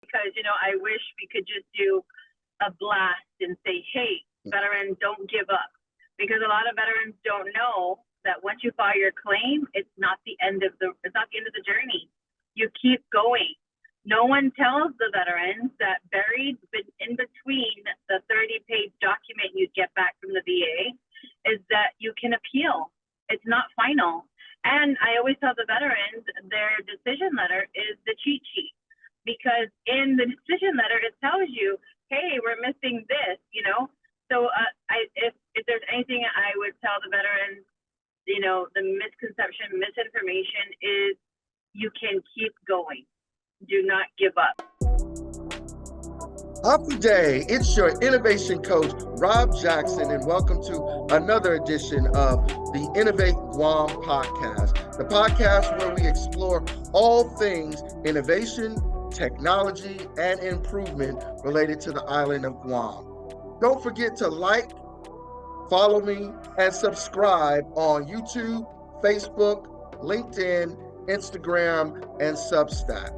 because, I wish we could just do a blast and say, hey, veterans, don't give up. Because a lot of veterans don't know that once you file your claim, it's not the end of the journey. You keep going. No one tells the veterans that buried in between the 30-page document you get back from the VA is that you can appeal. It's not final. And I always tell the veterans their decision letter is the cheat sheet, because in the decision letter, it tells you, hey, we're missing this, So if there's anything I would tell the veterans, the misconception, misinformation is you can keep going. Do not give up. Up today, it's your innovation coach, Rob Jackson, and welcome to another edition of the Innovate Guam podcast, the podcast where we explore all things innovation, technology, and improvement related to the island of Guam. Don't forget to like, follow me, and subscribe on YouTube, Facebook, LinkedIn, Instagram, and Substack.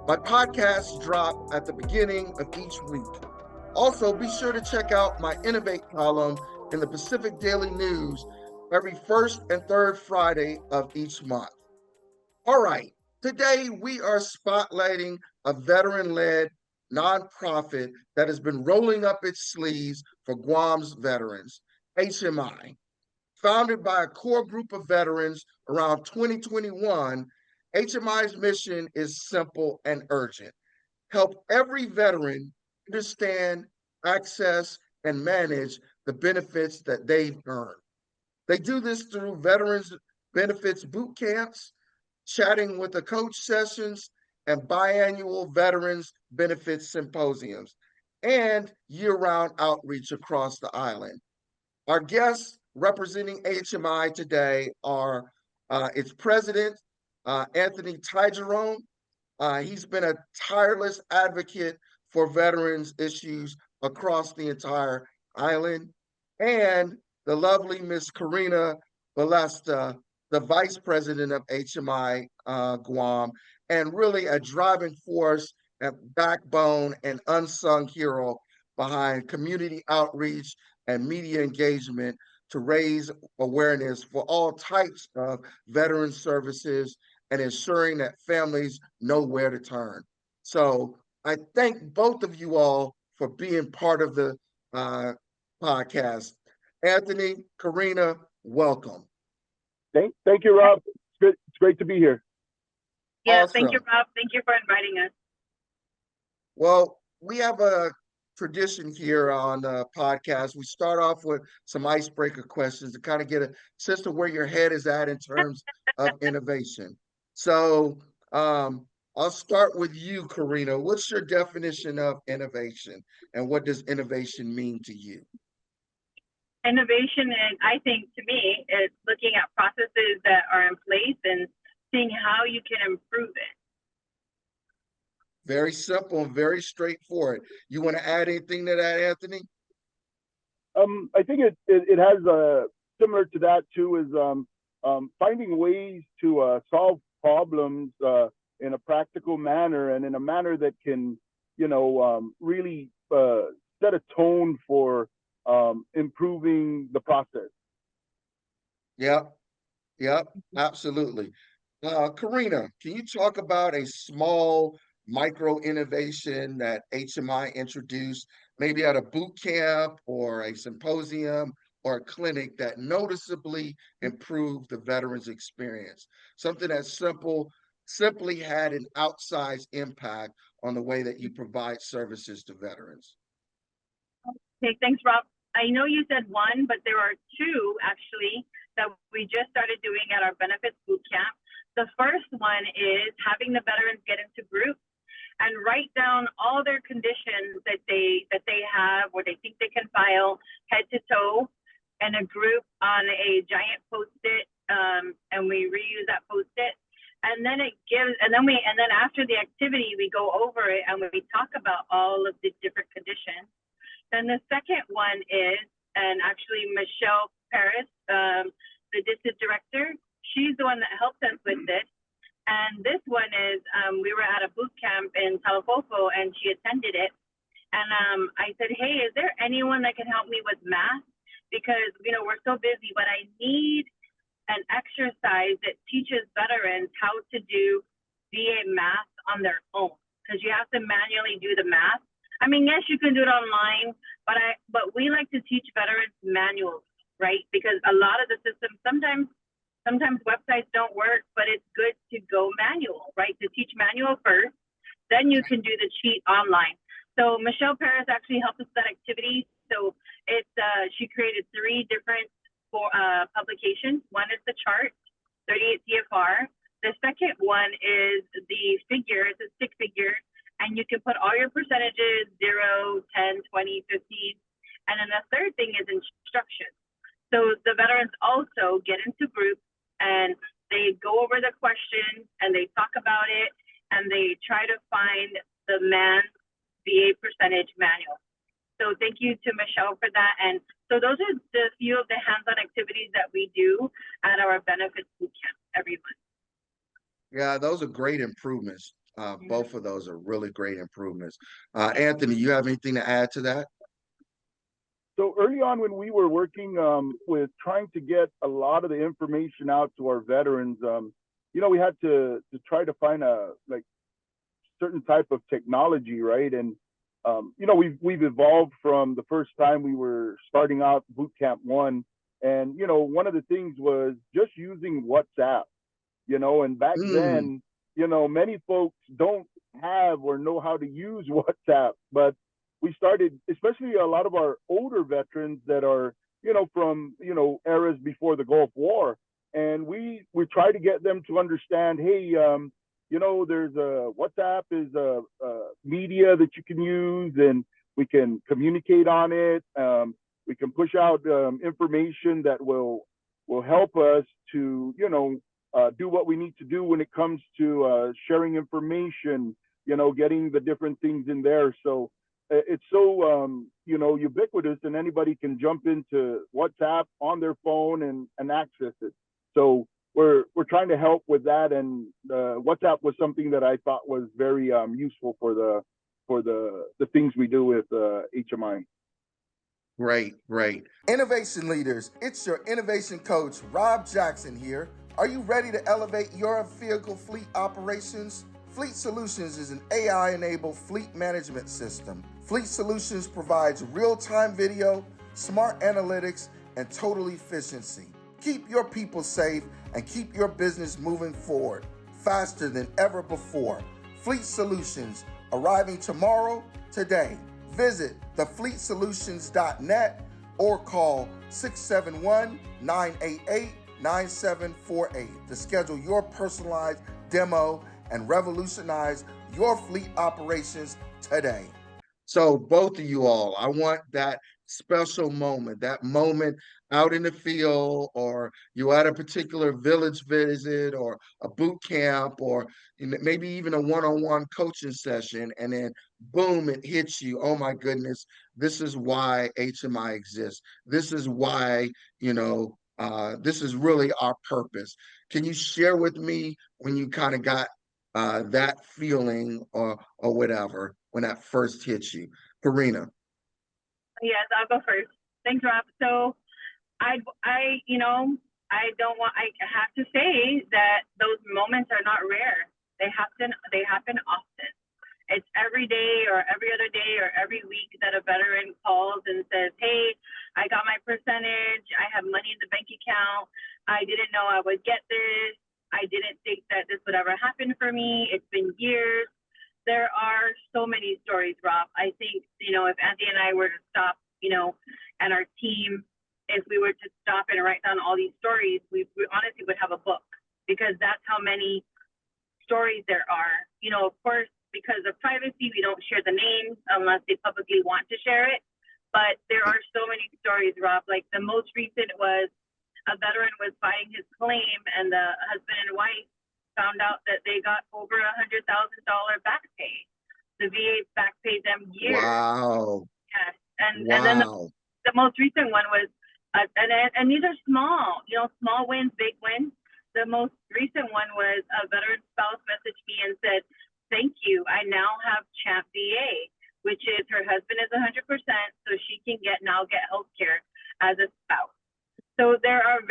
My podcasts drop at the beginning of each week. Also, be sure to check out my Innovate column in the Pacific Daily News every first and third Friday of each month. All right, today we are spotlighting a veteran-led nonprofit that has been rolling up its sleeves for Guam's veterans, HMI. Founded by a core group of veterans around 2021, HMI's mission is simple and urgent. Help every veteran understand, access, and manage the benefits that they've earned. They do this through veterans benefits boot camps, chatting with the coach sessions, and biannual veterans benefits symposiums, and year-round outreach across the island. Our guests representing HMI today are its president, Anthony Taijeron. He's been a tireless advocate for veterans issues across the entire island. And the lovely Miss Corina Ballesta, the vice president of HMI Guam, and really a driving force and backbone and unsung hero behind community outreach and media engagement to raise awareness for all types of veteran services and ensuring that families know where to turn. So I thank both of you all for being part of the podcast. Anthony, Corina, welcome. Thank you, Rob. It's great to be here. Yeah, Awesome. Thank you, Rob. Thank you for inviting us. Well, we have a tradition here on the podcast. We start off with some icebreaker questions to kind of get a sense of where your head is at in terms of innovation. So I'll start with you, Corina. What's your definition of innovation, and what does innovation mean to you? Innovation, and I think to me, is looking at processes that are in place and seeing how you can improve it. Very simple and very straightforward. You want to add anything to that, Anthony? I think it has similar to that too, is finding ways to solve problems in a practical manner and in a manner that can, really set a tone for improving the process. Yep, absolutely. Corina, can you talk about a small micro innovation that HMI introduced, maybe at a boot camp or a symposium or a clinic that noticeably improved the veterans experience? Something that simply had an outsized impact on the way that you provide services to veterans. Okay, thanks, Rob. I know you said one, but there are two actually that we just started doing at our benefits boot camp. The first one is having the veterans get into groups and write down all their conditions that they have or they think they can file head to toe in a group on a giant Post-it, and we reuse that Post-it. And then after the activity, we go over it and we talk about all of the different conditions. Then the second one is, and actually Michelle Paris, the district director, she's the one that helped us with this. And this one is, we were at a boot camp in Talofofo and she attended it. And I said, hey, is there anyone that can help me with math? Because, you know, we're so busy, but I need an exercise that teaches veterans how to do VA math on their own. Because you have to manually do the math. I mean, yes, you can do it online, but we like to teach veterans manuals, right? Because a lot of the systems, sometimes websites don't work, but it's good to go manual, right? To teach manual first, then you can do the cheat online. So Michelle Paris actually helped us with that activity. So it's she created 3 different publications. One is the chart, 38 CFR. The second one is the figure. It's a stick figure, and you can put all your percentages, 0, 10, 20, 50. And then the third thing is instructions. So the veterans also get into groups and they go over the questions and they talk about it and they try to find the man's VA percentage manual. So thank you to Michelle for that. And so those are the few of the hands-on activities that we do at our benefits boot camp every month. Yeah, those are great improvements. Both of those are really great improvements. Anthony, you have anything to add to that? So early on when we were working with trying to get a lot of the information out to our veterans, you know, we had to try to find a certain type of technology, right? And you know, we've evolved from the first time we were starting out boot camp 1, and you know, one of the things was just using WhatsApp, you know, and back then, you know, many folks don't have or know how to use WhatsApp, but we started, especially a lot of our older veterans that are, you know, from, you know, eras before the Gulf War. And we try to get them to understand, hey, you know, there's a WhatsApp is a media that you can use and we can communicate on it. We can push out information that will help us to, you know, do what we need to do when it comes to sharing information, you know, getting the different things in there. So it's so you know, ubiquitous, and anybody can jump into WhatsApp on their phone and access it. So we're trying to help with that, and WhatsApp was something that I thought was very useful for the things we do with HMI. Great. Innovation leaders, it's your innovation coach, Rob Jackson here. Are you ready to elevate your vehicle fleet operations? Fleet Solutions is an AI-enabled fleet management system. Fleet Solutions provides real-time video, smart analytics, and total efficiency. Keep your people safe and keep your business moving forward faster than ever before. Fleet Solutions, arriving tomorrow, today. Visit thefleetsolutions.net or call 671-988-9748 to schedule your personalized demo and revolutionize your fleet operations today. So both of you all, I want that special moment, that moment out in the field, or you're at a particular village visit or a boot camp, or maybe even a one-on-one coaching session, and then boom, it hits you. Oh my goodness, this is why HMI exists. This is why, you know, this is really our purpose. Can you share with me when you kind of got that feeling or whatever when that first hits you? Corina. Yes, I'll go first. Thanks, Rob. So I have to say that those moments are not rare. They happen often. It's every day or every other day or every week that a veteran calls and says, hey, I got my percentage. I have money in the bank account. I didn't know I would get this. I didn't think that this would ever happen for me. It's been years. There are so many stories, Rob. I think, you know, if Anthony and I were to stop, you know, and our team, if we were to stop and write down all these stories, we honestly would have a book, because that's how many stories there are. You know, of course, because of privacy, we don't share the names unless they publicly want to share it. But there are so many stories, Rob. Like the most recent was a veteran was filing his claim, and the husband and wife found out that they got over $100,000 back pay. The VA back paid them years. Wow. Yes. And then the most recent one was, and these are small, you know, small wins, big wins. The most recent one was a veteran spouse messaged me and said, "Thank you. I now have Champ VA, which is her husband is 100%, so she can now get health care as a spouse." So there are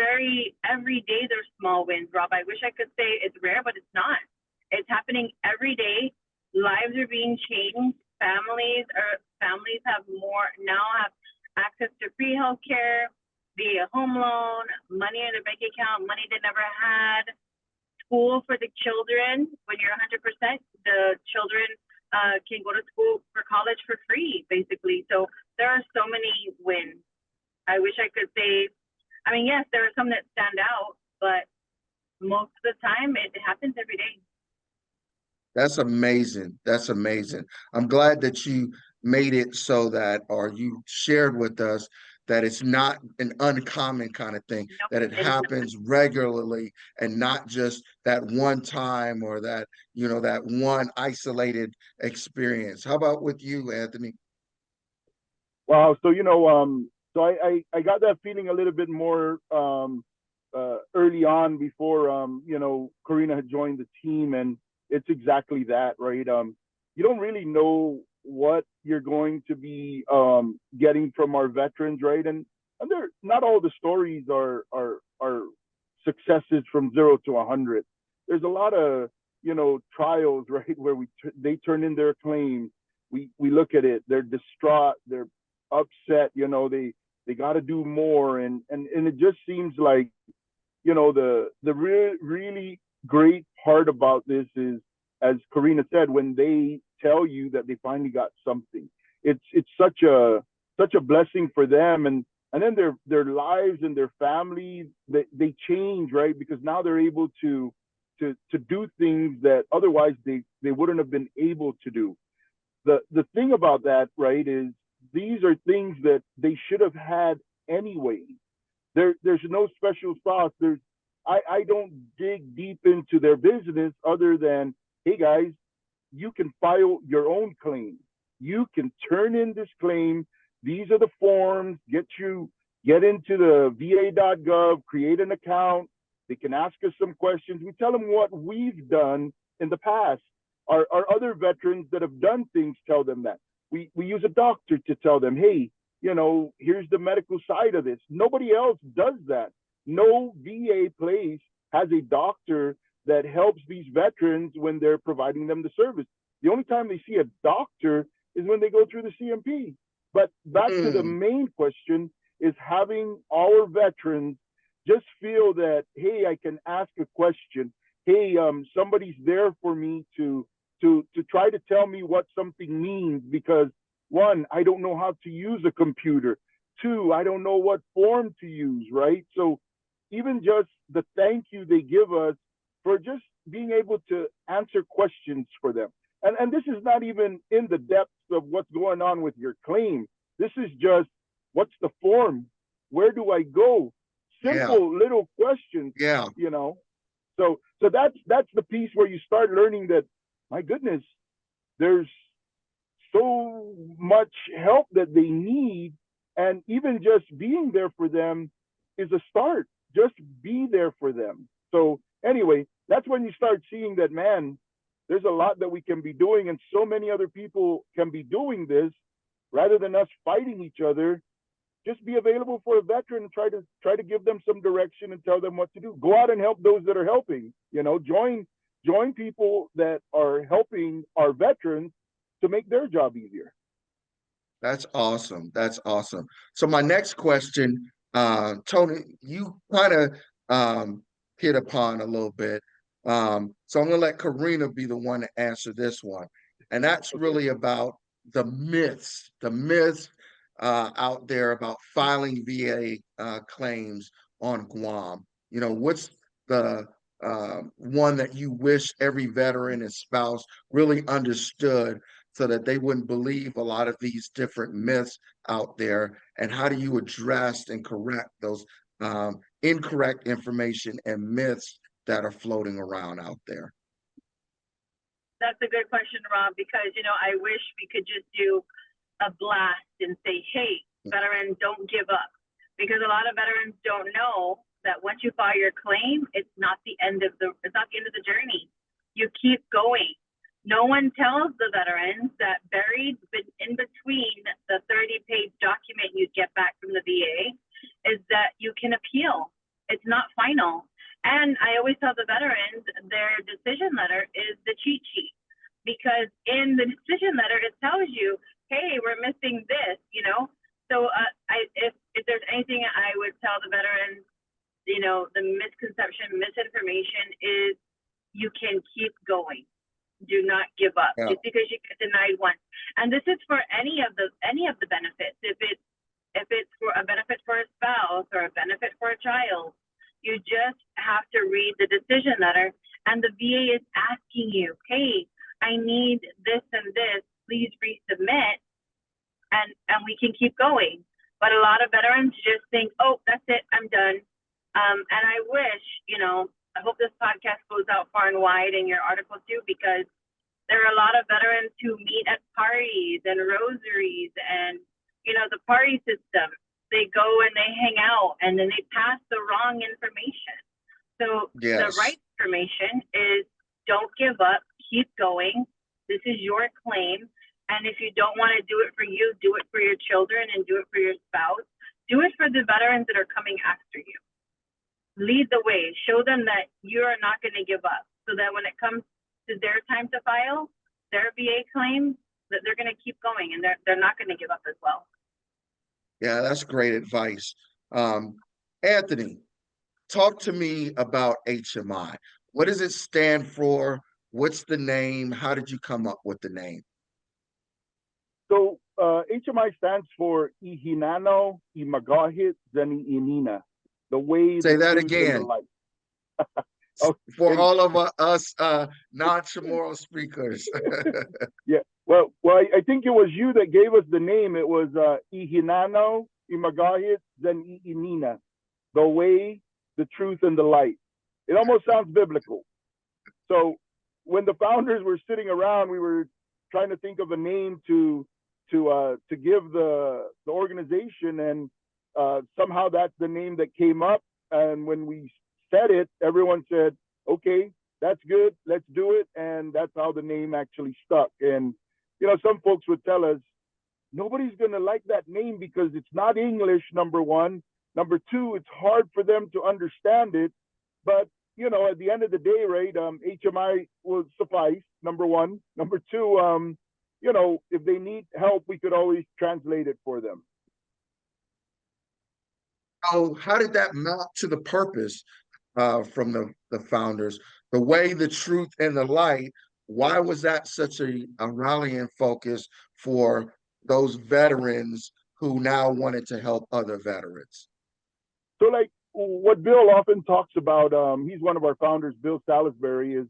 every day there's small wins, Rob. I wish I could say it's rare, but it's not. It's happening every day. Lives are being changed. Families now have access to free health care, via home loan, money in a bank account, money they never had, school for the children. When you're 100%, the children can go to school for college for free, basically. So there are so many wins. I wish I could say, I mean, yes, there are some that stand out, but most of the time it happens every day. That's amazing. That's amazing. I'm glad that you made it so that, or you shared with us that it's not an uncommon kind of thing, Nope, that it happens regularly and not just that one time or that, that one isolated experience. How about with you, Anthony? Wow. So, so I got that feeling a little bit more early on before, Corina had joined the team, and it's exactly that, right? You don't really know what you're going to be getting from our veterans, right? And they're not all the stories are successes from 0 to 100. There's a lot of trials, right, where they turn in their claims. We look at it, they're distraught, they're upset, they got to do more, and it just seems like the really great part about this is, as Corina said, when they tell you that they finally got something, it's such a blessing for them, and then their lives and their families, they change, right? Because now they're able to do things that otherwise they wouldn't have been able to do. The thing about that, right, is these are things that they should have had anyway. There's no special sauce. I don't dig deep into their business other than, hey guys, you can file your own claim. You can turn in this claim. These are the forms. Get into the va.gov, create an account. They can ask us some questions. We tell them what we've done in the past. Our other veterans that have done things tell them that. We use a doctor to tell them, hey, here's the medical side of this. Nobody else does that. No VA place has a doctor that helps these veterans when they're providing them the service. The only time they see a doctor is when they go through the CMP. But back to the main question is having our veterans just feel that, hey, I can ask a question. Hey, somebody's there for me to try to tell me what something means, because 1, I don't know how to use a computer. 2, I don't know what form to use, right? So even just the thank you they give us for just being able to answer questions for them. And this is not even in the depths of what's going on with your claim. This is just, what's the form? Where do I go? Simple little questions, So that's the piece where you start learning that, my goodness, there's so much help that they need, and even just being there for them is a start. Just be there for them. So anyway, that's when you start seeing that, man, there's a lot that we can be doing, and so many other people can be doing this rather than us fighting each other. Just be available for a veteran and try to give them some direction and tell them what to do. Go out and help those that are helping. Join people that are helping our veterans to make their job easier. That's awesome. That's awesome. So my next question, Tony, you kind of hit upon a little bit. So I'm going to let Corina be the one to answer this one. And that's really about the myths out there about filing VA claims on Guam. What's the one that you wish every veteran and spouse really understood, so that they wouldn't believe a lot of these different myths out there? And how do you address and correct those incorrect information and myths that are floating around out there? That's a good question, Rob, because, I wish we could just do a blast and say, hey, veterans, don't give up. Because a lot of veterans don't know that once you file your claim, it's not the end of the journey. You keep going. No one tells the veterans that buried in between the 30-page document you get back from the VA is that you can appeal. It's not final. And I always tell the veterans their decision letter is the cheat sheet, because in the decision letter, it tells you, hey, we're missing this, you know? So if there's anything I would tell the veterans, you know, the misinformation is you can keep going. Do not give up. Yeah. Just because you get denied once. And this is for any of the benefits. If it's for a benefit for a spouse or a benefit for a child, you just have to read the decision letter, and the VA is asking you, hey, I need this and this, please resubmit, and we can keep going. But a lot of veterans just think, oh, that's it, I'm done. And I wish, you know, I hope this podcast goes out far and wide in your article too, because there are a lot of veterans who meet at parties and rosaries and, you know, the party system. They go and they hang out and then they pass the wrong information. So the right information is don't give up, keep going. This is your claim. And if you don't want to do it for you, do it for your children and do it for your spouse. Do it for the veterans that are coming after you. Lead the way, show them that you are not going to give up, so that when it comes to their time to file their VA claim, that they're going to keep going and they're not going to give up as well. Yeah, that's great advice. Anthony, talk to me about HMI. What does it stand for? What's the name? How did you come up with the name? So HMI stands for I Hinanao I Magahet, I Ininna. The way. Say that again. For all of us non-Chamorro speakers. Yeah. Well, I think it was you that gave us the name. It was I Hinanao I Magahet, I Ininna. The way, the truth, and the light. It almost sounds biblical. So when the founders were sitting around, we were trying to think of a name to give the organization, and somehow that's the name that came up. And when we said it, everyone said, okay, that's good, let's do it. And that's how the name actually stuck. And, you know, some folks would tell us, nobody's going to like that name because it's not English, number one. Number two, it's hard for them to understand it. But, you know, at the end of the day, right, HMI will suffice, number one. Number two, you know, if they need help, we could always translate it for them. So how did that map to the purpose from the founders? The way, the truth, and the light. Why was that such a rallying focus for those veterans who now wanted to help other veterans? So like what Bill often talks about, he's one of our founders, Bill Salisbury, is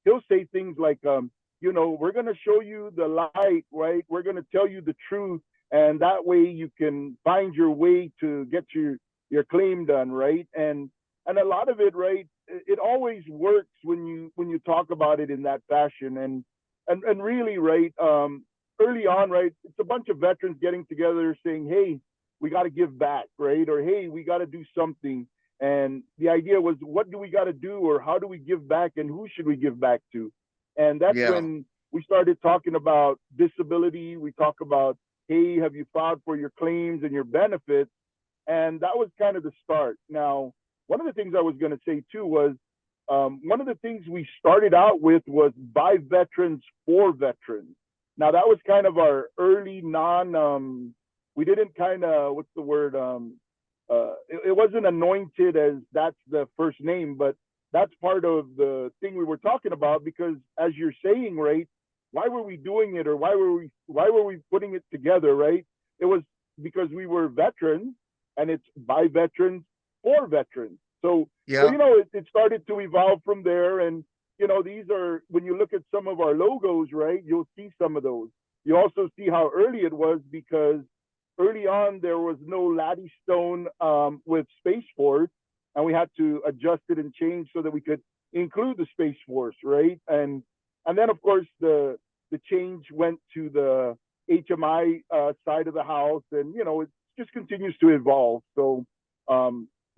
he'll say things like, you know, we're going to show you the light, right? We're going to tell you the truth. And that way you can find your way to get your claim done, right? And a lot of it, right, it always works when you talk about it in that fashion. And really, right, early on, right, it's a bunch of veterans getting together saying, hey, we got to give back, right? Or, hey, we got to do something. And the idea was, what do we got to do, or how do we give back, and who should we give back to? And that's when we started talking about disability. We talk about, hey, have you filed for your claims and your benefits? And that was kind of the start. Now, one of the things I was going to say too was, one of the things we started out with was by veterans for veterans. Now that was kind of our early we didn't kind of, what's the word? It wasn't anointed as that's the first name, but that's part of the thing we were talking about, because as you're saying, right, why were we doing it, or why were we putting it together, right? It was because we were veterans, and it's by veterans for veterans. So you know, it started to evolve from there. And, you know, these are, when you look at some of our logos, right, you'll see some of those. You also see how early it was, because early on there was no Laddie Stone with Space Force, and we had to adjust it and change so that we could include the Space Force, right? And then of course the change went to the HMI side of the house, and you know, it just continues to evolve. So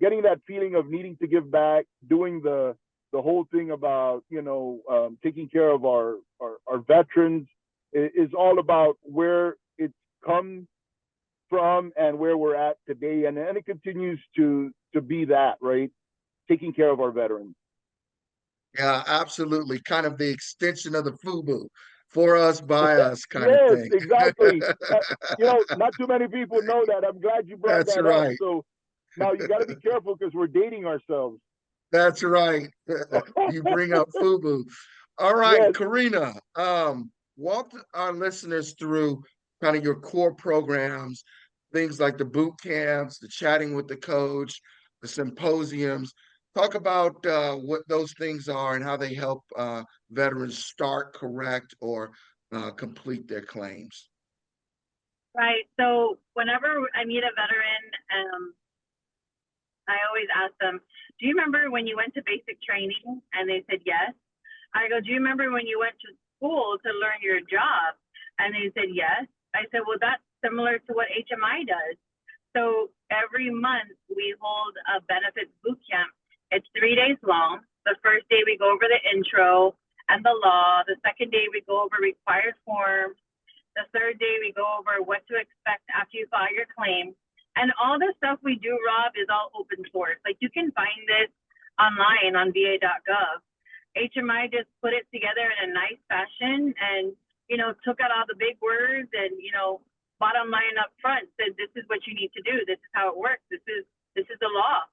getting that feeling of needing to give back, doing the whole thing about, taking care of our veterans is all about where it's come from and where we're at today. And it continues to be that, right? Taking care of our veterans. Yeah, absolutely. Kind of the extension of the FUBU, for us, by us kind of Yes, thing. exactly. Not too many people know that. I'm glad you brought That's that up. right. So now you got to be careful because we're dating ourselves. That's right. You bring up FUBU. All right, Yes. Corina, walk our listeners through kind of your core programs, things like the boot camps, the chatting with the coach, the symposiums. Talk about what those things are and how they help veterans start, correct, or complete their claims. Right. So whenever I meet a veteran, I always ask them, do you remember when you went to basic training? And they said, yes. I go, do you remember when you went to school to learn your job? And they said, yes. I said, well, that's similar to what HMI does. So every month we hold a benefits boot camp. It's 3 days long. The first day we go over the intro and the law. The second day we go over required forms. The third day we go over what to expect after you file your claim. And all the stuff we do, Rob, is all open source. Like you can find this online on va.gov. HMI just put it together in a nice fashion and, took out all the big words and, bottom line up front said, this is what you need to do. This is how it works. This is the law.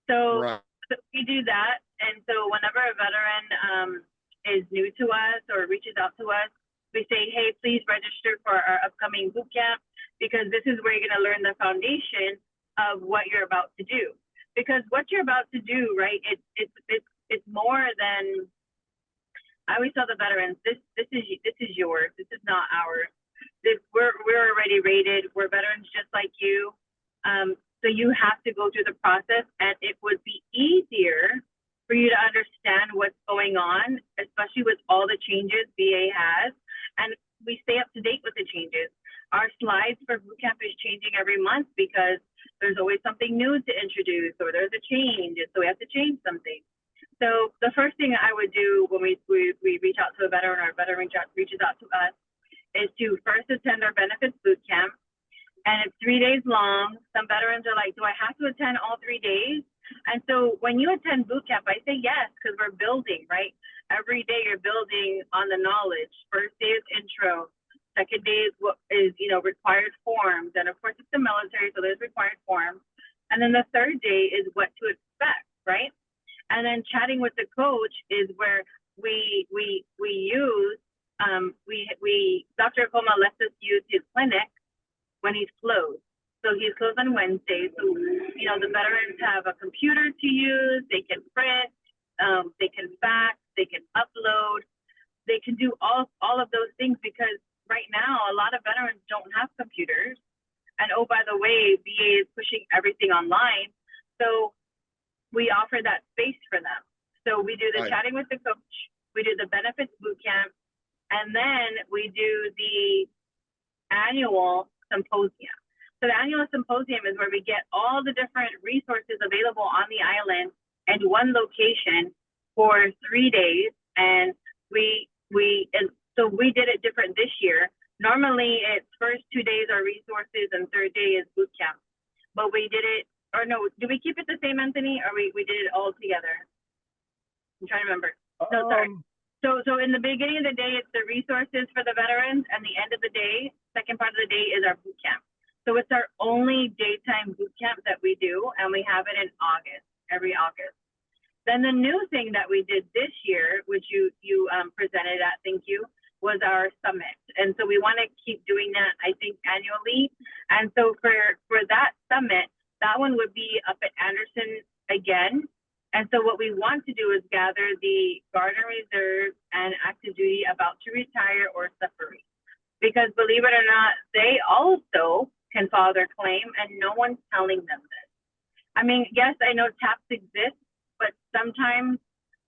So, Right. so we do that. And so whenever a veteran is new to us or reaches out to us, we say, hey, please register for our upcoming boot camp because this is where you're going to learn the foundation of what you're about to do. Because what you're about to do, right, it's more than, I always tell the veterans, this is yours. This is not ours. We're already rated. We're veterans just like you. So you have to go through the process, and it would be easier for you to understand what's going on, especially with all the changes VA has. And we stay up to date with the changes. Our slides for boot camp is changing every month because there's always something new to introduce or there's a change, and so we have to change something. So the first thing I would do when we reach out to a veteran or a veteran reaches out to us is to first attend our benefits boot camp. And it's 3 days long. Some veterans are like, do I have to attend all 3 days? And so when you attend boot camp, I say yes, because we're building, right? Every day you're building on the knowledge. First day is intro. Second day is what is, required forms. And of course it's the military, so there's required forms. And then the third day is what to expect, right? And then chatting with the coach is where we use, Dr. Coma lets us use his clinic when he's closed. So he's closed on Wednesday. So, the veterans have a computer to use. They can print, they can fax, they can upload. They can do all of those things because right now, a lot of veterans don't have computers. And oh, by the way, VA is pushing everything online. So we offer that space for them. So we do the Right. chatting with the coach, we do the benefits boot camp, and then we do the annual symposium. So the annual symposium is where we get all the different resources available on the island and one location for 3 days. And so we did it different this year. Normally it's first 2 days are resources and third day is boot camp. But we did it, or no, do we keep it the same, Anthony? Or we did it all together? I'm trying to remember. No, sorry. So in the beginning of the day, it's the resources for the veterans, and the end of the day, second part of the day is our boot camp. So it's our only daytime boot camp that we do, and we have it in August, every August. Then the new thing that we did this year, which you presented at, thank you, was our summit. And so we want to keep doing that, I think, annually. And so for that summit, that one would be up at Anderson again. And so what we want to do is gather the Guard and Reserve and active duty about to retire or separate. Because believe it or not, they also can file their claim and no one's telling them this. I mean, yes, I know TAPs exist, but sometimes,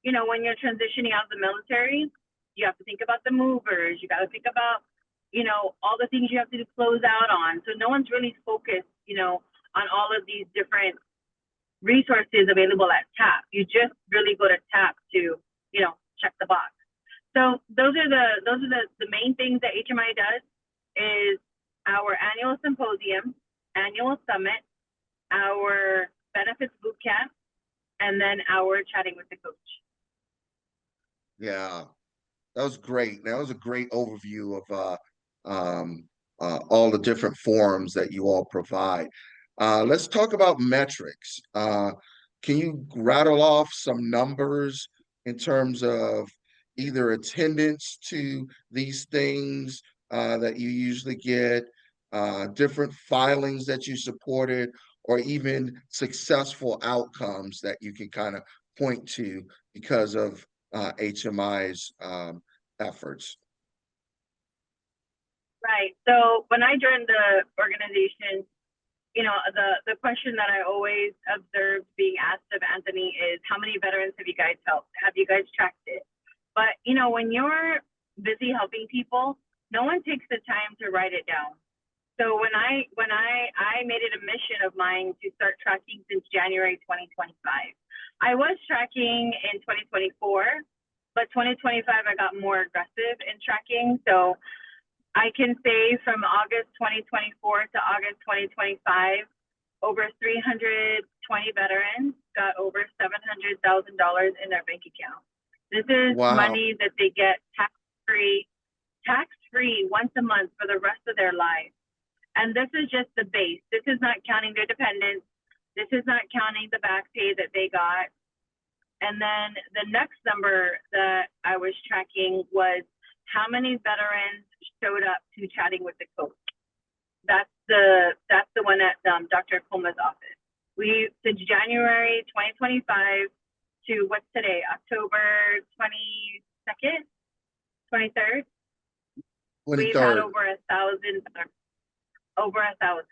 when you're transitioning out of the military, you have to think about the movers. You got to think about, all the things you have to close out on. So no one's really focused, on all of these different resources available at TAP. You just really go to TAP to, check the box. So those are the main things that HMI does is our annual symposium, annual summit, our benefits boot camp, and then our chatting with the coach. Yeah, that was great. That was a great overview of all the different forums that you all provide. Let's talk about metrics. Can you rattle off some numbers in terms of either attendance to these things that you usually get, different filings that you supported, or even successful outcomes that you can kind of point to because of HMI's efforts? Right. So when I joined the organization, the question that I always observed being asked of Anthony is, how many veterans have you guys helped? Have you guys tracked it? But, when you're busy helping people, no one takes the time to write it down. So when I made it a mission of mine to start tracking since January 2025. I was tracking in 2024, but 2025 I got more aggressive in tracking. So I can say from August 2024 to August 2025, over 320 veterans got over $700,000 in their bank account. This is money that they get tax-free once a month for the rest of their lives. And this is just the base. This is not counting their dependents. This is not counting the back pay that they got. And then the next number that I was tracking was how many veterans showed up to chatting with the coach. That's the one at Dr. Coma's office. Since January 2025 to what's today, October 22nd, 23rd, we've had over 1,000. Over 1,000.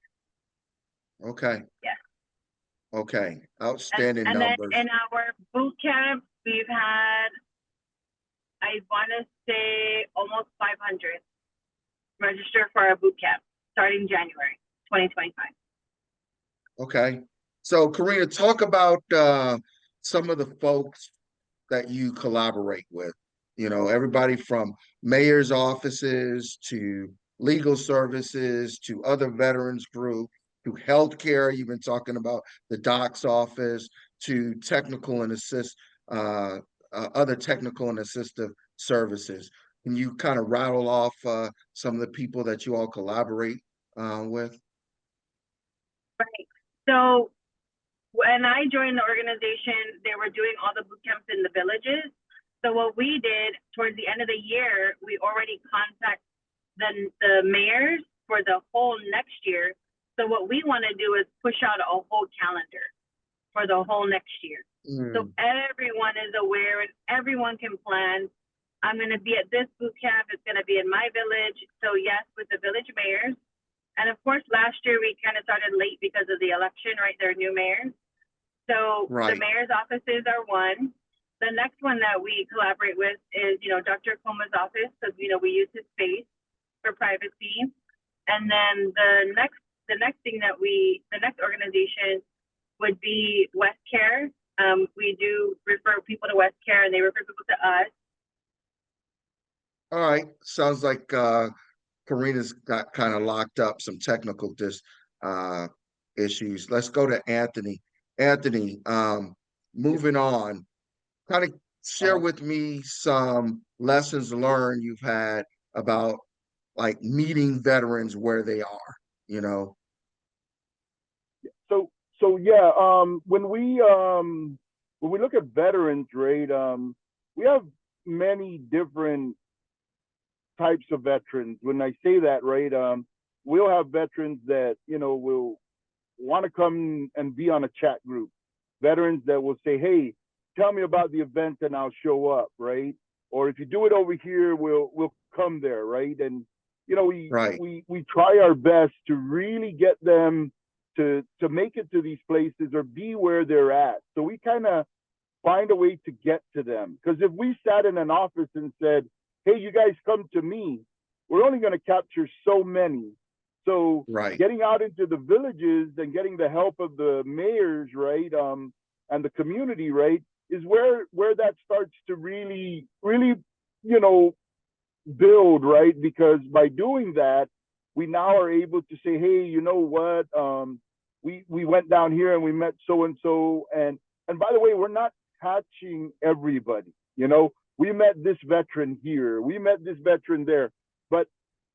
Okay. Yes. Okay. Outstanding numbers. Then in our boot camp, we've had, I want to say, almost 500 register for our boot camp starting January 2025. Okay. So, Corina, talk about some of the folks that you collaborate with. Everybody from mayor's offices to legal services to other veterans group to healthcare. You've been talking about the doc's office to technical and other technical and assistive services. Can you kind of rattle off some of the people that you all collaborate with? Right. So when I joined the organization, they were doing all the boot camps in the villages. So what we did towards the end of the year, we already contacted the mayors for the whole next year. So what we want to do is push out a whole calendar for the whole next year. So everyone is aware and everyone can plan. I'm going to be at this boot camp. It's going to be in my village. So yes, with the village mayors. And of course, last year we kind of started late because of the election, right? They're new mayors. So the mayor's offices are one. The next one that we collaborate with is, Dr. Coma's office, because, we use his space for privacy. And then the next organization would be West Care. We do refer people to West Care and they refer people to us. All right. Sounds like Corina's got kind of locked up some technical issues. Let's go to Anthony. Anthony, moving on, kind of share with me some lessons learned you've had about like meeting veterans where they are, So yeah, when we look at veterans, right, we have many different types of veterans. When I say that, right, we'll have veterans that, will want to come and be on a chat group. Veterans that will say, hey, tell me about the event and I'll show up, right? Or if you do it over here, we'll come there, right? And we try our best to really get them to make it to these places or be where they're at. So we kind of find a way to get to them. Because if we sat in an office and said, hey, you guys come to me, we're only going to capture so many. So Right. getting out into the villages and getting the help of the mayors, right, and the community, right, is where that starts to really, really, you know, build, right? Because by doing that, we now are able to say, hey, you know what? We went down here and we met so and so, and by the way, we're not catching everybody. You know, we met this veteran here, we met this veteran there, but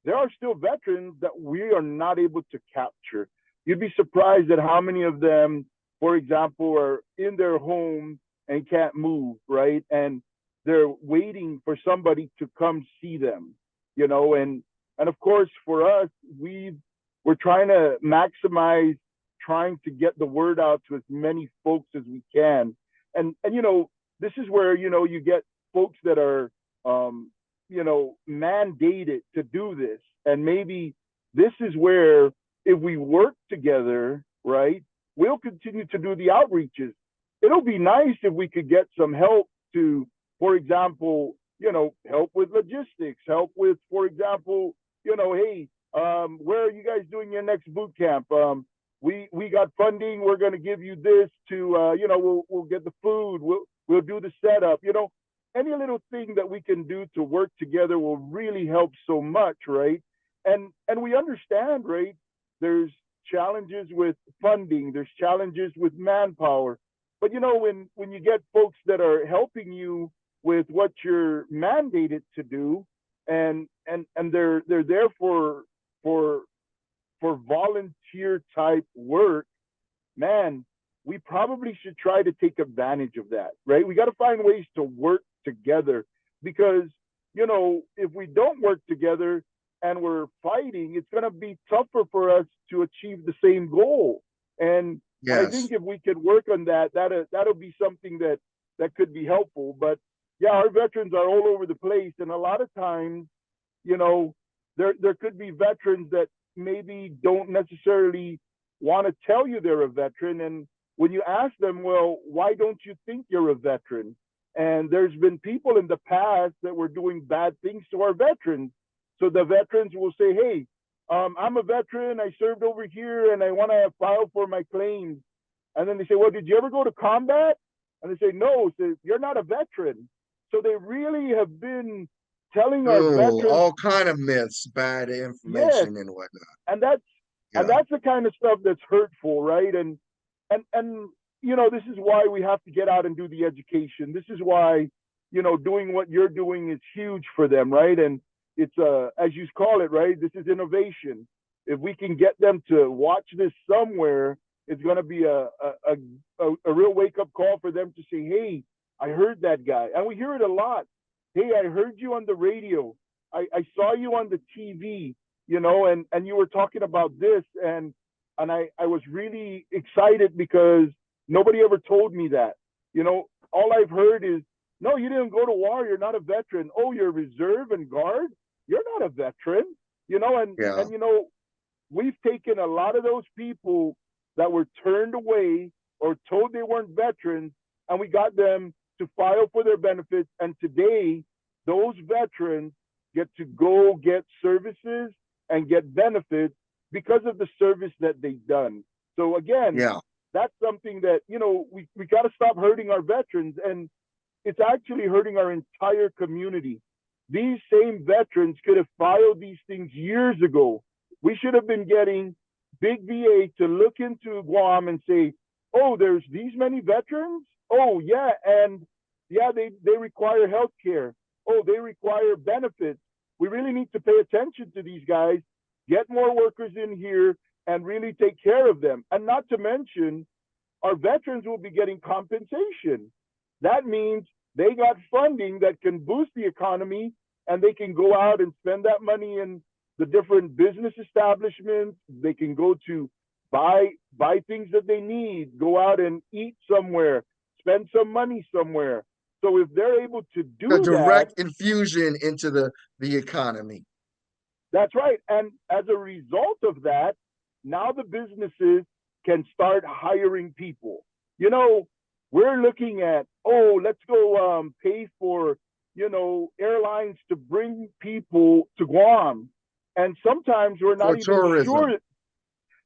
there are still veterans that we are not able to capture. You'd be surprised at how many of them, for example, are in their home and can't move, right? And they're waiting for somebody to come see them, you know, and of course for us, we're trying to maximize trying to get the word out to as many folks as we can. And you know, this is where, you know, you get folks that are you know, mandated to do this. And maybe this is where if we work together, right, we'll continue to do the outreaches. It'll be nice if we could get some help to, for example, you know, help with logistics, help with, for example, you know, hey, where are you guys doing your next boot camp? We got funding. We're going to give you this to, you know, we'll get the food. We'll do the setup. You know, any little thing that we can do to work together will really help so much, right? And we understand, right? There's challenges with funding. There's challenges with manpower. But you know, when you get folks that are helping you with what you're mandated to do, and they're there for volunteer type work, man, we probably should try to take advantage of that, right? We got to find ways to work together, because you know, if we don't work together and we're fighting, it's going to be tougher for us to achieve the same goal. And I Yes. think if we could work on that, that'll be something that could be helpful. But yeah, our veterans are all over the place, and a lot of times, you know, there could be veterans that maybe don't necessarily want to tell you they're a veteran. And when you ask them, well, why don't you think you're a veteran? And there's been people in the past that were doing bad things to our veterans. So the veterans will say, hey, I'm a veteran, I served over here, and I want to file for my claims. And then they say, well, did you ever go to combat? And they say, no. So you're not a veteran. So they really have been telling our veterans All kind of myths, bad yes, information and whatnot. and that's Yeah. the kind of stuff that's hurtful, right? And you know, this is why we have to get out and do the education. This is why, you know, doing what you're doing is huge for them, right? And it's as you call it, right, this is innovation. If we can get them to watch this somewhere, it's going to be a real wake-up call for them to say, hey, I heard that guy. And we hear it a lot. Hey, I heard you on the radio. I saw you on the TV, you know, and you were talking about this, and I was really excited because nobody ever told me that. You know, all I've heard is, no, you didn't go to war, you're not a veteran. Oh, you're reserve and guard? You're not a veteran. You know, and you know, we've taken a lot of those people that were turned away or told they weren't veterans, and we got them to file for their benefits. And today, those veterans get to go get services and get benefits because of the service that they've done. So again, that's something that, you know, we got to stop hurting our veterans, and it's actually hurting our entire community. These same veterans could have filed these things years ago. We should have been getting big VA to look into Guam and say, oh, there's these many veterans? Oh, yeah, and yeah, they require health care. Oh, they require benefits. We really need to pay attention to these guys, get more workers in here, and really take care of them. And not to mention, our veterans will be getting compensation. That means they got funding that can boost the economy, and they can go out and spend that money in the different business establishments. They can go to buy things that they need, go out and eat somewhere, spend some money somewhere. So if they're able to do a direct that, infusion into the economy. that's right. And as a result of that, now the businesses can start hiring people. You know, we're looking at, oh, let's go pay for, you know, airlines to bring people to Guam. And sometimes we're not For even tourism. sure.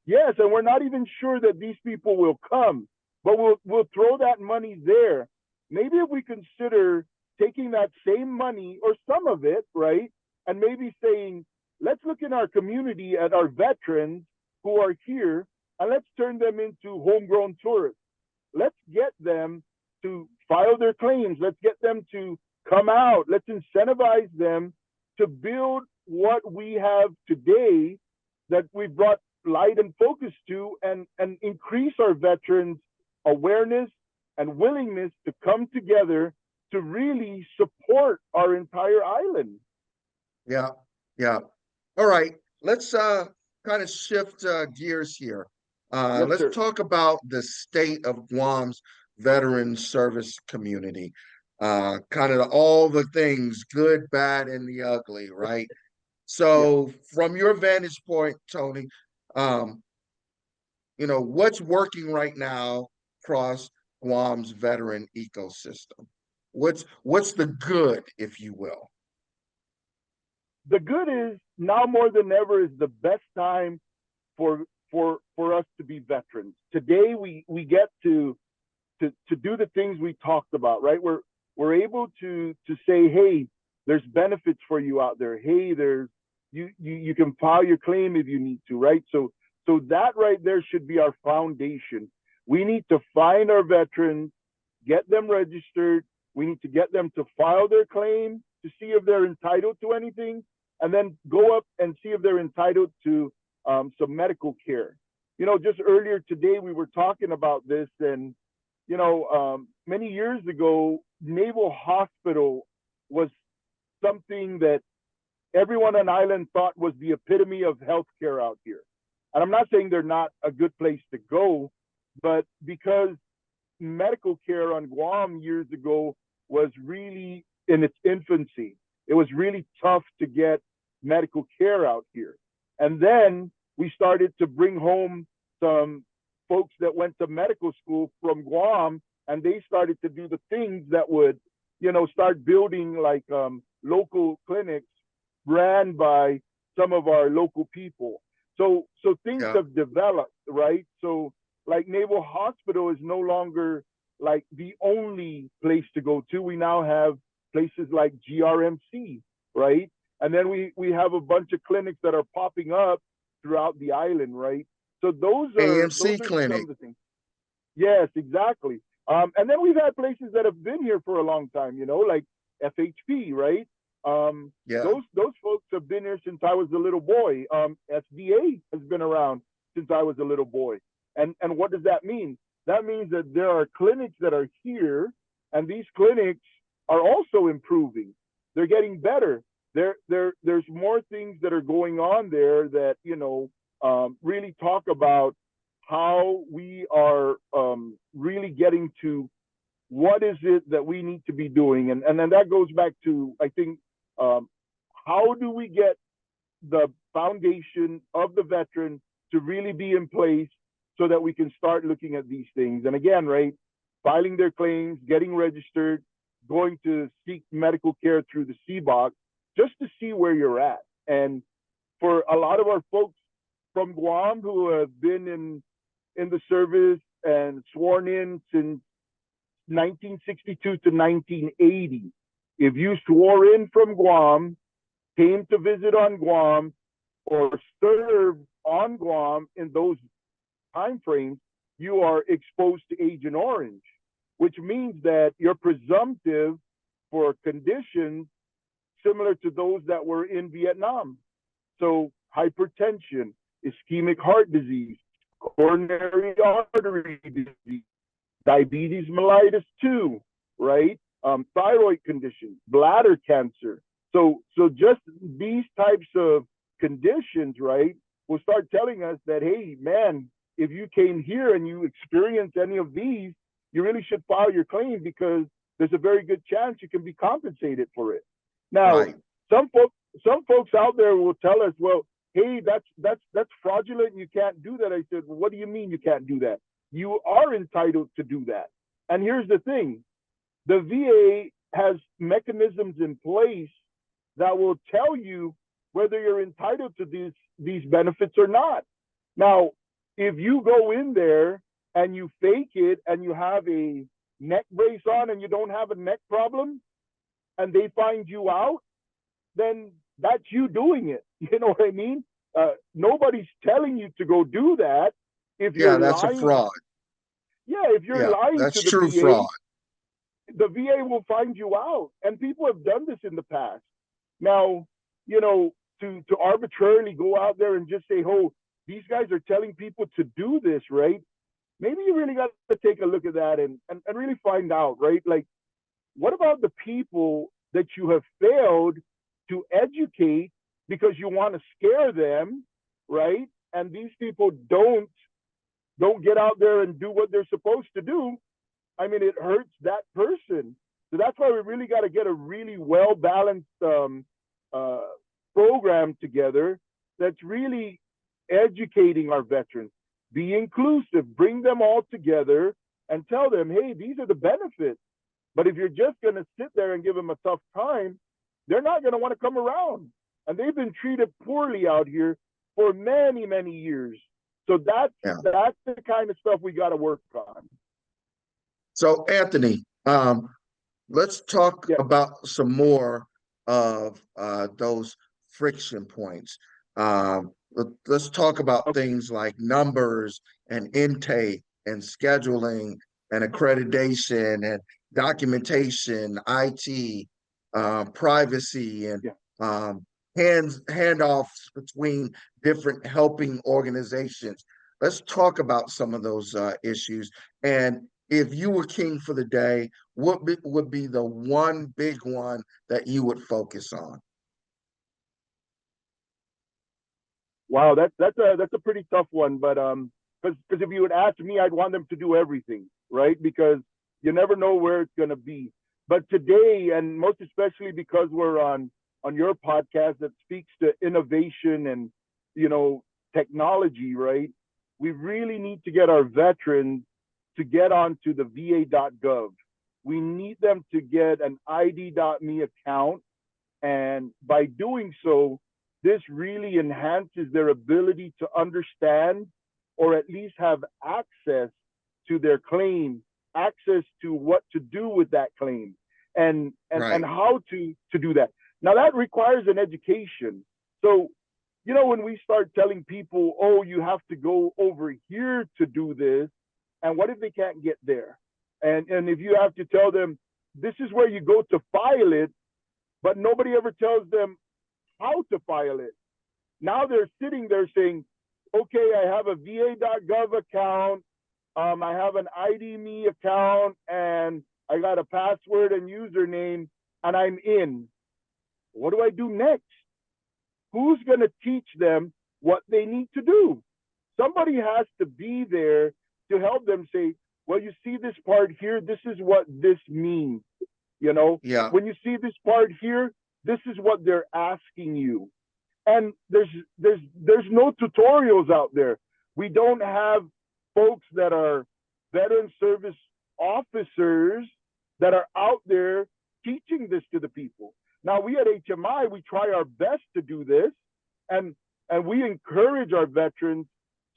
Yes, and we're not even sure that these people will come, but we'll throw that money there. Maybe if we consider taking that same money or some of it, right, and maybe saying, let's look in our community at our veterans who are here, and let's turn them into homegrown tourists. Let's get them to file their claims. Let's get them to come out. Let's incentivize them to build what we have today that we brought light and focus to, and increase our veterans' awareness and willingness to come together to really support our entire island. Yeah, yeah. All right, let's kind of shift gears here. Yes, Let's sir. talk about the state of Guam's veteran service community. Kind of all the things, good, bad, and the ugly, right? Yeah. So, from your vantage point, Tony, um, what's working right now across Guam's veteran ecosystem? What's the good, if you will? The good is now more than ever is the best time for us to be veterans. Today we get to do the things we talked about, right? We're able to say, hey, there's benefits for you out there. Hey, there's you can file your claim if you need to, right? So that right there should be our foundation. We need to find our veterans, get them registered. We need to get them to file their claim to see if they're entitled to anything, and then go up and see if they're entitled to some medical care. Just earlier today, we were talking about this, and, many years ago, Naval Hospital was something that everyone on island thought was the epitome of healthcare out here. And I'm not saying they're not a good place to go, but because medical care on Guam years ago was really in its infancy, it was really tough to get medical care out here. And then we started to bring home some folks that went to medical school from Guam, and they started to do the things that would, start building like local clinics ran by some of our local people. So things Yeah. have developed, right? So like Naval Hospital is no longer like the only place to go to. We now have places like GRMC, right? And then we have a bunch of clinics that are popping up throughout the island, right? So those are AMC some clinic. of the things. Yes, exactly. And then we've had places that have been here for a long time, like FHP, right? Yeah. Those folks have been here since I was a little boy. SVA has been around since I was a little boy. And what does that mean? That means that there are clinics that are here, and these clinics are also improving. They're getting better. There's more things that are going on there that really talk about how we are really getting to what is it that we need to be doing, and then that goes back to, I think, how do we get the foundation of the veteran to really be in place so that we can start looking at these things. And again, right, filing their claims, getting registered, going to seek medical care through the CBOC, just to see where you're at. And for a lot of our folks from Guam who have been in the service and sworn in since 1962 to 1980, if you swore in from Guam, came to visit on Guam, or served on Guam in those time frames, you are exposed to Agent Orange, which means that you're presumptive for conditions similar to those that were in Vietnam. So hypertension, ischemic heart disease, coronary artery disease, diabetes mellitus 2, right? Thyroid conditions, bladder cancer. So just these types of conditions, right, will start telling us that, hey, man, if you came here and you experienced any of these, you really should file your claim, because there's a very good chance you can be compensated for it. Now, Right. some folks out there will tell us, well, hey, that's fraudulent and you can't do that. I said, well, what do you mean you can't do that? You are entitled to do that. And here's the thing. The VA has mechanisms in place that will tell you whether you're entitled to these benefits or not. Now, if you go in there and you fake it and you have a neck brace on and you don't have a neck problem and they find you out, then that's you doing it. You know what I mean? Nobody's telling you to go do that. If you're that's lying, a fraud. yeah, if you're lying That's to the true VA, fraud. the VA will find you out. And people have done this in the past. Now, you know, to arbitrarily go out there and just say, oh, these guys are telling people to do this, right? Maybe you really got to take a look at that and really find out, right? Like, what about the people that you have failed to educate because you want to scare them, right? And these people don't get out there and do what they're supposed to do. I mean, it hurts that person. So that's why we really got to get a really well-balanced program together that's really educating our veterans. Be inclusive, bring them all together and tell them, hey, these are the benefits. But if you're just going to sit there and give them a tough time, they're not going to want to come around. And they've been treated poorly out here for many, many years. So that's the kind of stuff we got to work on. So, Anthony, let's talk about some more of those friction points. Let's talk about things like numbers and intake and scheduling and accreditation and documentation, IT, privacy, and handoffs between different helping organizations. Let's talk about some of those issues. And if you were king for the day, what would be the one big one that you would focus on? Wow, that's a pretty tough one, but because if you would ask me, I'd want them to do everything, right? Because you never know where it's going to be. But today, and most especially because we're on your podcast that speaks to innovation and, you know, technology, right? We really need to get our veterans to get onto the va.gov. We need them to get an ID.me account. And by doing so, this really enhances their ability to understand or at least have access to their claim, access to what to do with that claim and how to do that. Now that requires an education. So, you know, when we start telling people, oh, you have to go over here to do this, and what if they can't get there? And if you have to tell them, this is where you go to file it, but nobody ever tells them how to file it. Now they're sitting there saying, okay, I have a va.gov account, I have an ID.me account, and I got a password and username, and I'm in. What do I do next? Who's going to teach them what they need to do? Somebody has to be there to help them say, well, you see this part here, this is what this means. You know, when you see this part here, this is what they're asking you. And there's no tutorials out there. We don't have folks that are veteran service officers that are out there teaching this to the people. Now, we at HMI, we try our best to do this, and we encourage our veterans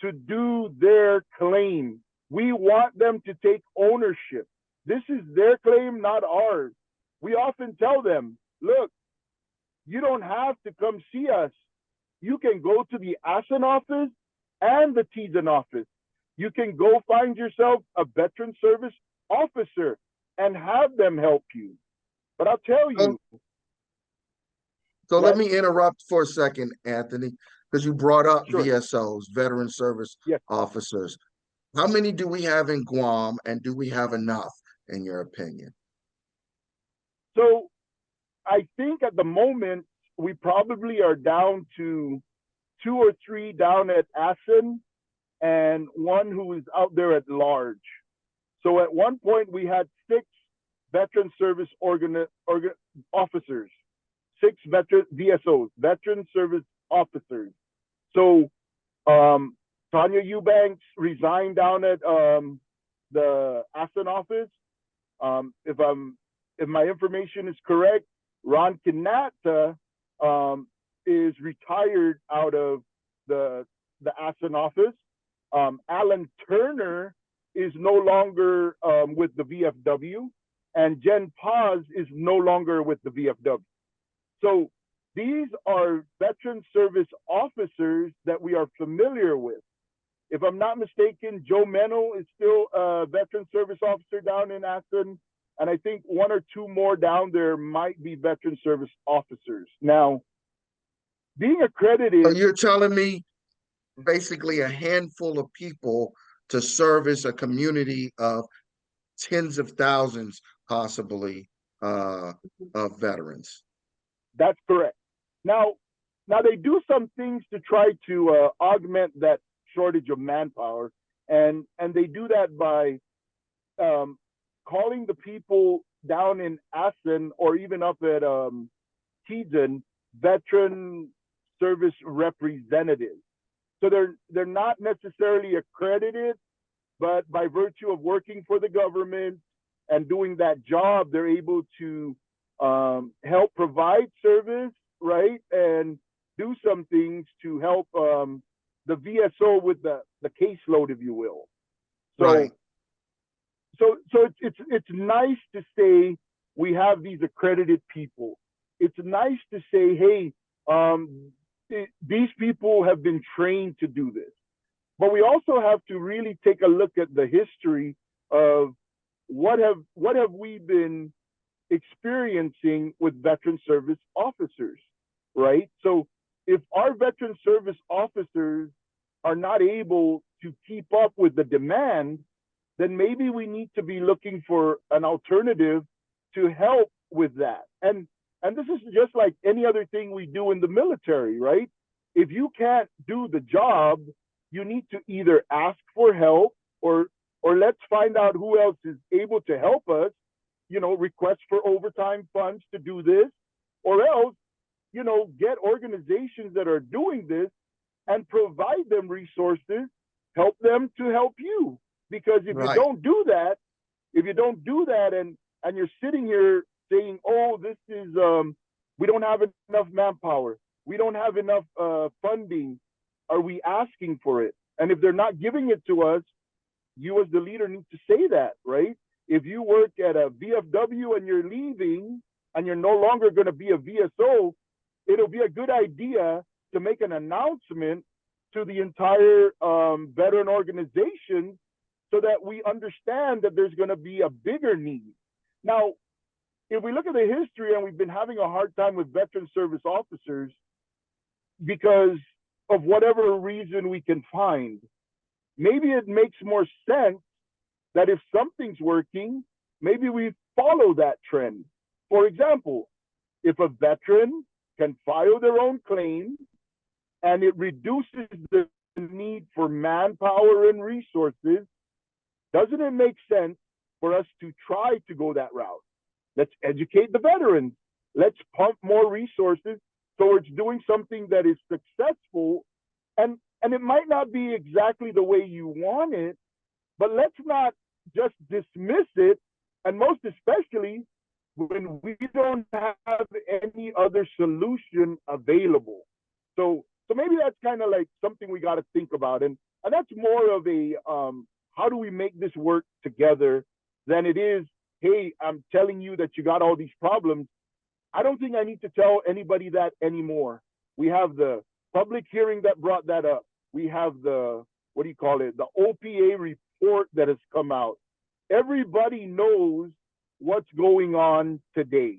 to do their claim. We want them to take ownership. This is their claim, not ours. We often tell them, look, you don't have to come see us. You can go to the ASIN office and the TIJN office. You can go find yourself a veteran service officer and have them help you. But I'll tell you. So let me interrupt for a second, Anthony, because you brought up VSOs, veteran service officers. How many do we have in Guam, and do we have enough, in your opinion? So I think at the moment, we probably are down to 2 or 3 down at ASIN and 1 who is out there at large. So at one point, we had 6 veteran service officers, 6 veteran VSOs, veteran service officers. So Tanya Eubanks resigned down at the ASIN office. If my information is correct, Ron Kinata is retired out of the Assen office. Alan Turner is no longer with the VFW, and Jen Paz is no longer with the VFW. So these are veteran service officers that we are familiar with. If I'm not mistaken, Joe Meno is still a veteran service officer down in Assen, and I think one or two more down there might be veteran service officers. Now, being accredited. So you're telling me basically a handful of people to service a community of tens of thousands, possibly, of veterans. That's correct. Now they do some things to try to augment that shortage of manpower, and they do that by calling the people down in Assen or even up at Taijeron veteran service representatives. So they're not necessarily accredited, but by virtue of working for the government and doing that job, they're able to help provide service, right, and do some things to help the VSO with the caseload, if you will. So, right. So it's nice to say we have these accredited people. It's nice to say, hey, these people have been trained to do this. But we also have to really take a look at the history of what have we been experiencing with veteran service officers, right? So if our veteran service officers are not able to keep up with the demand, then maybe we need to be looking for an alternative to help with that. And this is just like any other thing we do in the military, right? If you can't do the job, you need to either ask for help or let's find out who else is able to help us, request for overtime funds to do this, or else, get organizations that are doing this and provide them resources, help them to help you. Because if Right. you don't do that and you're sitting here saying, oh, this is, we don't have enough manpower, we don't have enough funding, are we asking for it? And if they're not giving it to us, you as the leader need to say that, right? If you work at a VFW and you're leaving and you're no longer going to be a VSO, it'll be a good idea to make an announcement to the entire veteran organization so that we understand that there's going to be a bigger need. Now, if we look at the history, and we've been having a hard time with veteran service officers because of whatever reason we can find, maybe it makes more sense that if something's working, maybe we follow that trend. For example, if a veteran can file their own claim and it reduces the need for manpower and resources, doesn't it make sense for us to try to go that route? Let's educate the veterans. Let's pump more resources towards doing something that is successful. And it might not be exactly the way you want it, but let's not just dismiss it. And most especially when we don't have any other solution available. So maybe that's kind of like something we got to think about. And that's more of a, how do we make this work together than it is, hey, I'm telling you that you got all these problems. I don't think I need to tell anybody that anymore. We have the public hearing that brought that up. We have the, the OPA report that has come out. Everybody knows what's going on today.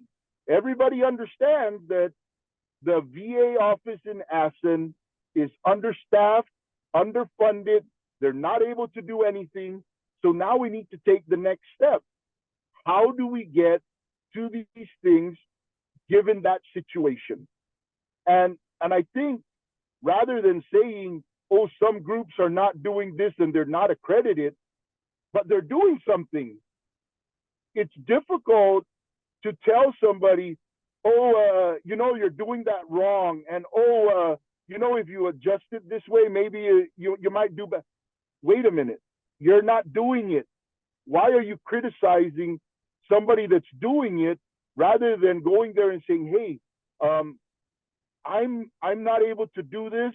Everybody understands that the VA office in Assen is understaffed, underfunded. They're not able to do anything. So now we need to take the next step. How do we get to these things given that situation? And I think rather than saying, oh, some groups are not doing this and they're not accredited, but they're doing something. It's difficult to tell somebody, oh, you're doing that wrong. And, if you adjust it this way, maybe you might do better. Wait a minute, you're not doing it. Why are you criticizing somebody that's doing it rather than going there and saying, hey, I'm not able to do this,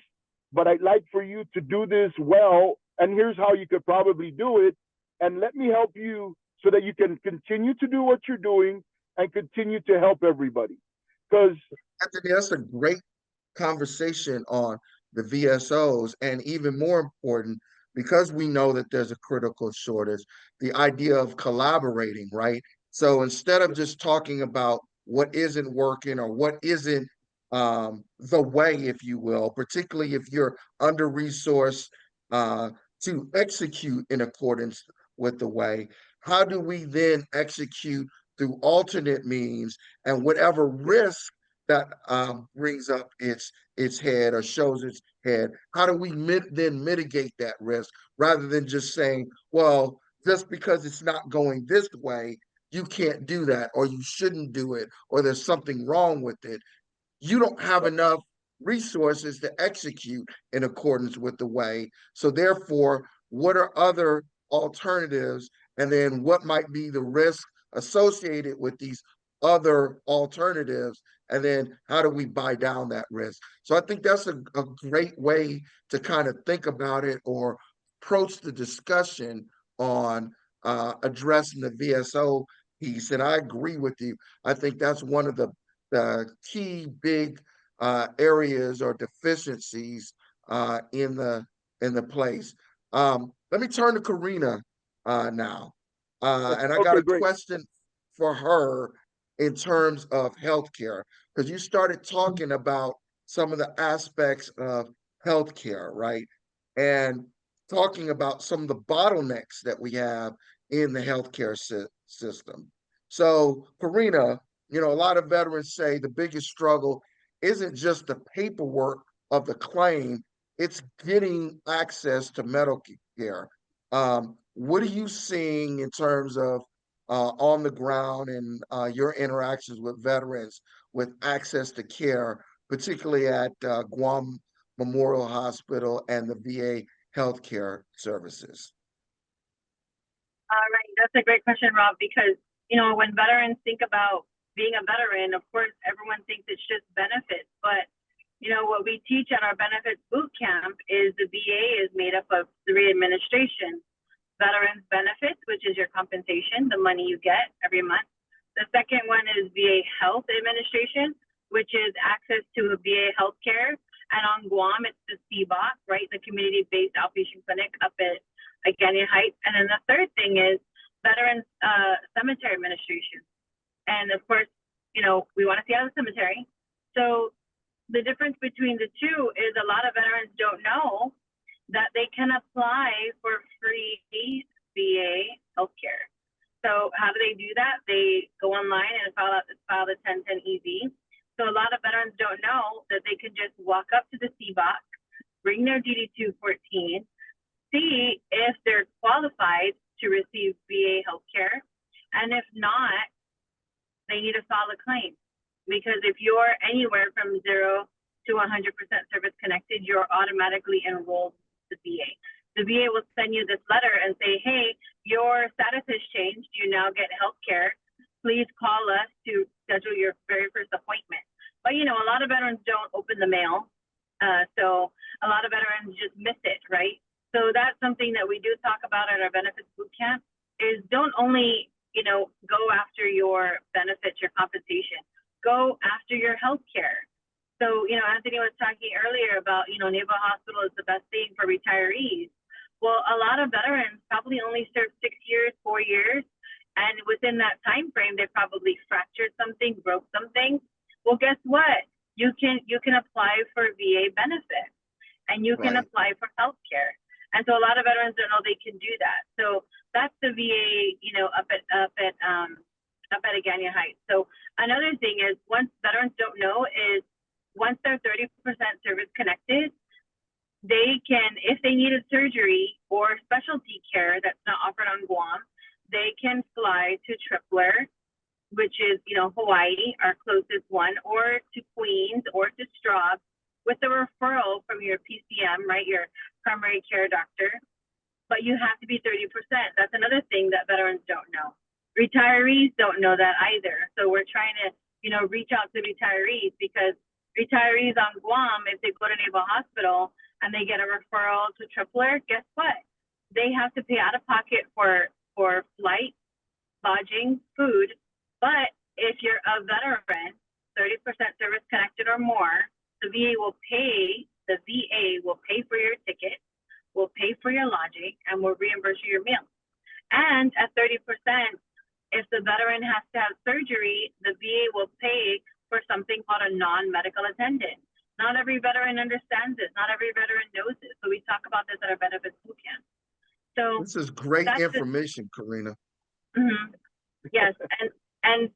but I'd like for you to do this well, and here's how you could probably do it, and let me help you so that you can continue to do what you're doing and continue to help everybody. Because Anthony, that's a great conversation on the VSOs, and even more important, because we know that there's a critical shortage, the idea of collaborating, right? So instead of just talking about what isn't working or what isn't the way, if you will, particularly if you're under resourced to execute in accordance with the way, how do we then execute through alternate means and whatever risk that brings up its head or shows its head? How do we then mitigate that risk rather than just saying, well, just because it's not going this way, you can't do that, or you shouldn't do it, or there's something wrong with it? You don't have enough resources to execute in accordance with the way. So therefore, what are other alternatives? And then what might be the risk associated with these other alternatives? And then how do we buy down that risk? So I think that's a great way to kind of think about it or approach the discussion on addressing the VSO piece. And I agree with you. I think that's one of the key big areas or deficiencies in the place. Let me turn to Corina now, and I got okay, a great. question for her in terms of healthcare, because you started talking about some of the aspects of healthcare, right? And talking about some of the bottlenecks that we have in the healthcare system. So, Corina, a lot of veterans say the biggest struggle isn't just the paperwork of the claim, it's getting access to medical care. What are you seeing in terms of on the ground and your interactions with veterans with access to care, particularly at Guam Memorial Hospital and the VA healthcare services? All right, that's a great question, Rob, because, when veterans think about being a veteran, of course, everyone thinks it's just benefits. But, what we teach at our benefits boot camp is the VA is made up of 3 administrations: veterans benefits, which is your compensation, the money you get every month. The second one is VA health administration, which is access to VA health care. And on Guam, it's the CBOC, right? The community-based outpatient clinic up at Agania Heights. And then the third thing is veterans cemetery administration. And of course, we want to see out of the cemetery. So the difference between the two is a lot of veterans don't know that they can apply for free VA healthcare. So how do they do that? They go online and file the 1010 EZ. So a lot of veterans don't know that they can just walk up to the CBOC, bring their DD-214, see if they're qualified to receive VA healthcare, and if not, they need to file a claim. Because if you're anywhere from 0 to 100% service connected, you're automatically enrolled with the VA. The VA will send you this letter and say, hey, your status has changed. You now get healthcare. Please call us to schedule your very first appointment. But, a lot of veterans don't open the mail. So a lot of veterans just miss it, right? So that's something that we do talk about at our benefits boot camp is don't only, go after your benefits, your compensation, go after your health care. So, Anthony was talking earlier about, Naval Hospital is the best thing for retirees. Well, a lot of veterans probably only served 6 years, 4 years. And within that time frame, they probably fractured something, broke something. Well, guess what? You can apply for VA benefits and you can apply for health care. And so a lot of veterans don't know they can do that. So that's the VA, up at Agania Heights. So another thing is once veterans don't know is once they're 30% service connected, they can, if they needed surgery or specialty care that's not offered on Guam, they can fly to Tripler, which is, Hawaii, our closest one, or to Queens or to Straub with a referral from your PCM, right, your primary care doctor. But you have to be 30%. That's another thing that veterans don't know. Retirees don't know that either. So we're trying to, reach out to retirees because Retirees on Guam, if they go to Naval Hospital and they get a referral to Tripler, guess what? They have to pay out of pocket for flight, lodging, food. But if you're a veteran, 30% service connected or more, the VA will pay for your ticket, will pay for your lodging, and will reimburse you your meal. And at 30%, if the veteran has to have surgery, the VA will pay for something called a non-medical attendant. Not every veteran understands this. Not every veteran knows this. So we talk about this at our benefits bootcamp. So this is great information, Corina. Yes, and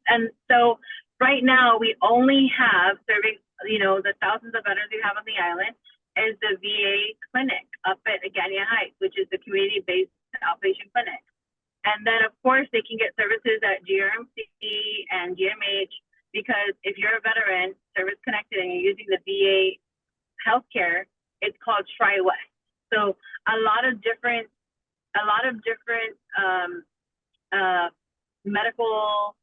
so right now we only have serving, the thousands of veterans we have on the island is the VA clinic up at Agania Heights, which is the community-based outpatient clinic. And then, of course, they can get services at GRMC and GMH, because if you're a veteran, service connected, and you're using the VA healthcare, it's called TriWest. So a lot of different medical,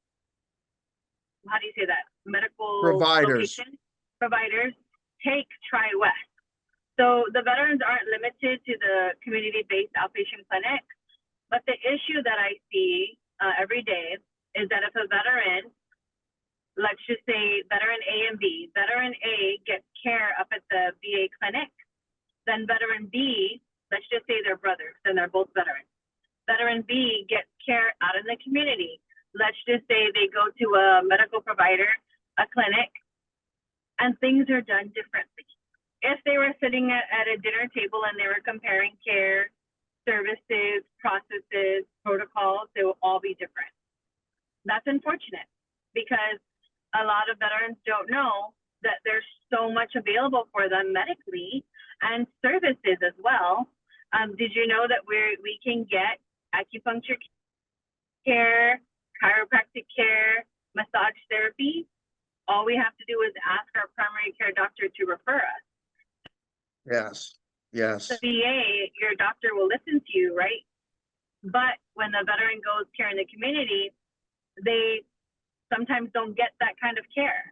how do you say that? Medical providers take TriWest. So the veterans aren't limited to the community-based outpatient clinic. But the issue that I see every day is that if a veteran, let's just say veteran A and B, veteran A gets care up at the VA clinic, then veteran B, let's just say they're brothers and they're both veterans. Veteran B gets care out in the community. Let's just say they go to a medical provider, a clinic, and things are done differently. If they were sitting at a dinner table and they were comparing care, services, processes, protocols, they will all be different. That's unfortunate, because a lot of veterans don't know that there's so much available for them medically and services as well. Did you know that we can get acupuncture care, chiropractic care, massage therapy? All we have to do is ask our primary care doctor to refer us. Yes. The VA, your doctor will listen to you, right? But when the veteran goes care in the community, they sometimes don't get that kind of care.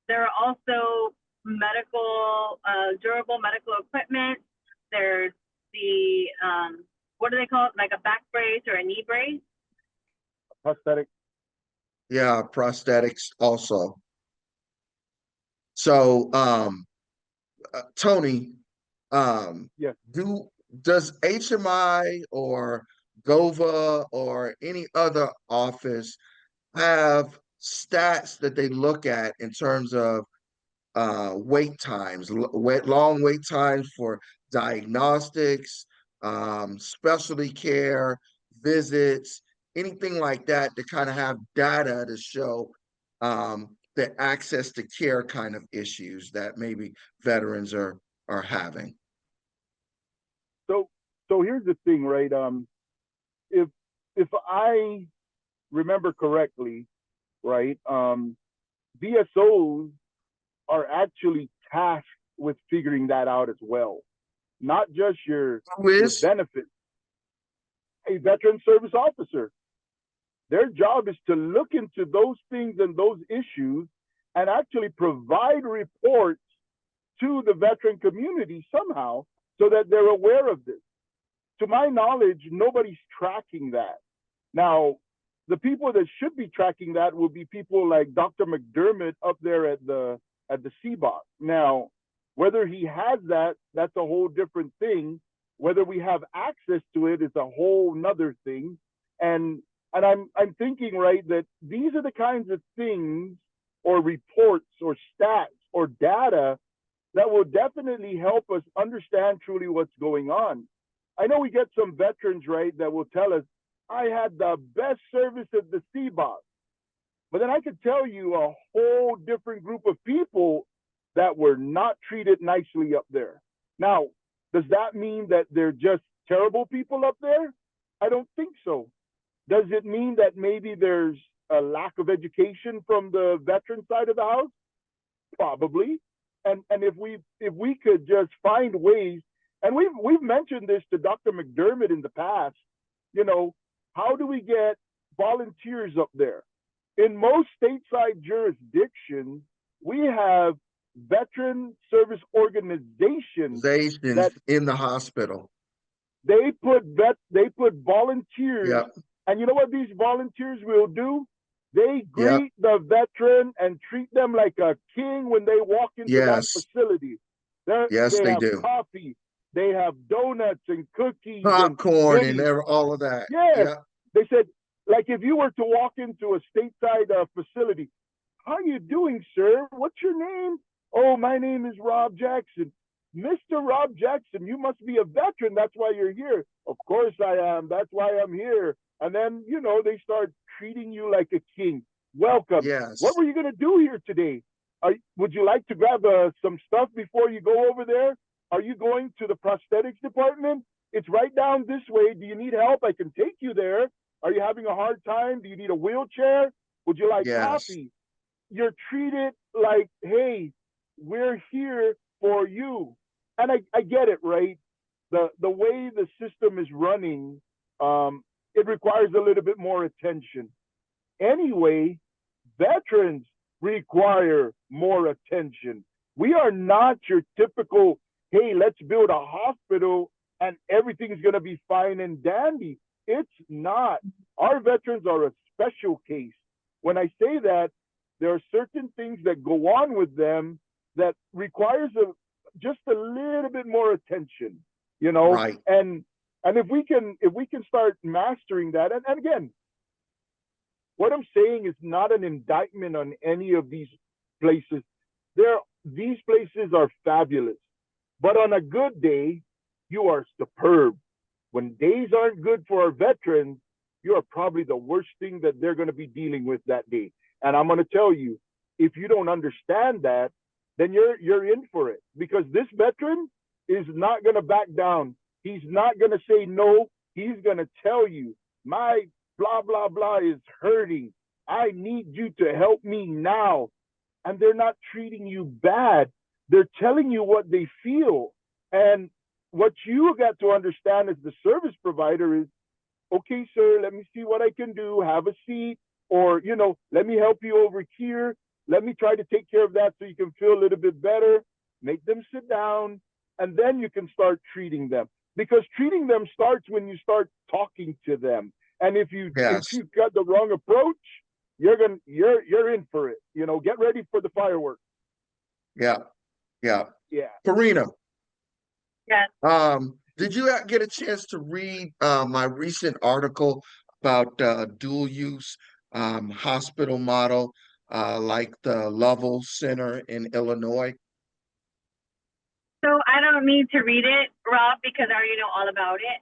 There are also durable medical equipment. There's the, what do they call it? Like a back brace or a knee brace? Prosthetic. Yeah, prosthetics also. So, Tony, Yes. Does HMI or GOVA or any other office have stats that they look at in terms of wait times, long wait times for diagnostics, specialty care, visits, anything like that, to kind of have data to show the access to care kind of issues that maybe veterans are having? So here's the thing, right? If I remember correctly, right, VSOs are actually tasked with figuring that out as well, not just your benefits. A veteran service officer, their job is to look into those things and those issues and actually provide reports to the veteran community somehow so that they're aware of this. To my knowledge, nobody's tracking that. Now, the people that should be tracking that will be people like Dr. McDermott up there at the CBOC. Now, whether he has that, that's a whole different thing. Whether we have access to it is a whole nother thing. And I'm thinking, right, that these are the kinds of things or reports or stats or data that will definitely help us understand truly what's going on. I know we get some veterans, right, that will tell us, I had the best service at the CBOC. But then I could tell you a whole different group of people that were not treated nicely up there. Now, does that mean that they're just terrible people up there? I don't think so. Does it mean that maybe there's a lack of education from the veteran side of the house? Probably. And if we could just find ways, and we've mentioned this to Dr. McDermott in the past, how do we get volunteers up there? In most stateside jurisdictions, we have veteran service organizations that in the hospital. they put volunteers, Yep. and you know what these volunteers will do? They Yep. greet the veteran and treat them like a king when they walk into that Yes. facility. Yes, They they have do. coffee, they have donuts and cookies Popcorn and and all of that. yes, Yeah. they said, like if you were to walk into a stateside facility, how you doing, sir? What's your name? Oh, my name is Rob Jackson. Mr. Rob Jackson, you must be a veteran. That's why you're here. Of course I am. That's why I'm here. And then, you know, they start treating you like a king. Welcome. Yes. What were you going to do here today? Would you like to grab some stuff before you go over there? Are you going to the prosthetics department? It's right down this way. Do you need help? I can take you there. Are you having a hard time? Do you need a wheelchair? Would you like Yes. coffee? You're treated like, hey, we're here for you. And I get it, right? The way the system is running, it requires a little bit more attention. Anyway, veterans require more attention. We are not your typical, hey, let's build a hospital and everything's going to be fine and dandy. It's not. Our veterans are a special case. When I say that, there are certain things that go on with them that requires just a little bit more attention, you know. Right. And if we can start mastering that, and again, what I'm saying is not an indictment on any of these places. These places are fabulous, but on a good day, you are superb. When days aren't good for our veterans, you are probably the worst thing that they're going to be dealing with that day. And I'm going to tell you, if you don't understand that, then you're in for it, because this veteran is not going to back down. He's not going to say no. He's going to tell you, my blah, blah, blah is hurting. I need you to help me now. And they're not treating you bad. They're telling you what they feel. And what you got to understand as the service provider is, okay, sir, let me see what I can do. Have a seat. Or, you know, let me help you over here. Let me try to take care of that so you can feel a little bit better. Make them sit down, and then you can start treating them. Because treating them starts when you start talking to them. And if you've got the wrong approach, you're in for it. You know, get ready for the fireworks. Yeah. Corina. Yes. Did you get a chance to read my recent article about dual use hospital model, like the Lovell Center in Illinois? So I don't need to read it, Rob, because I already know all about it.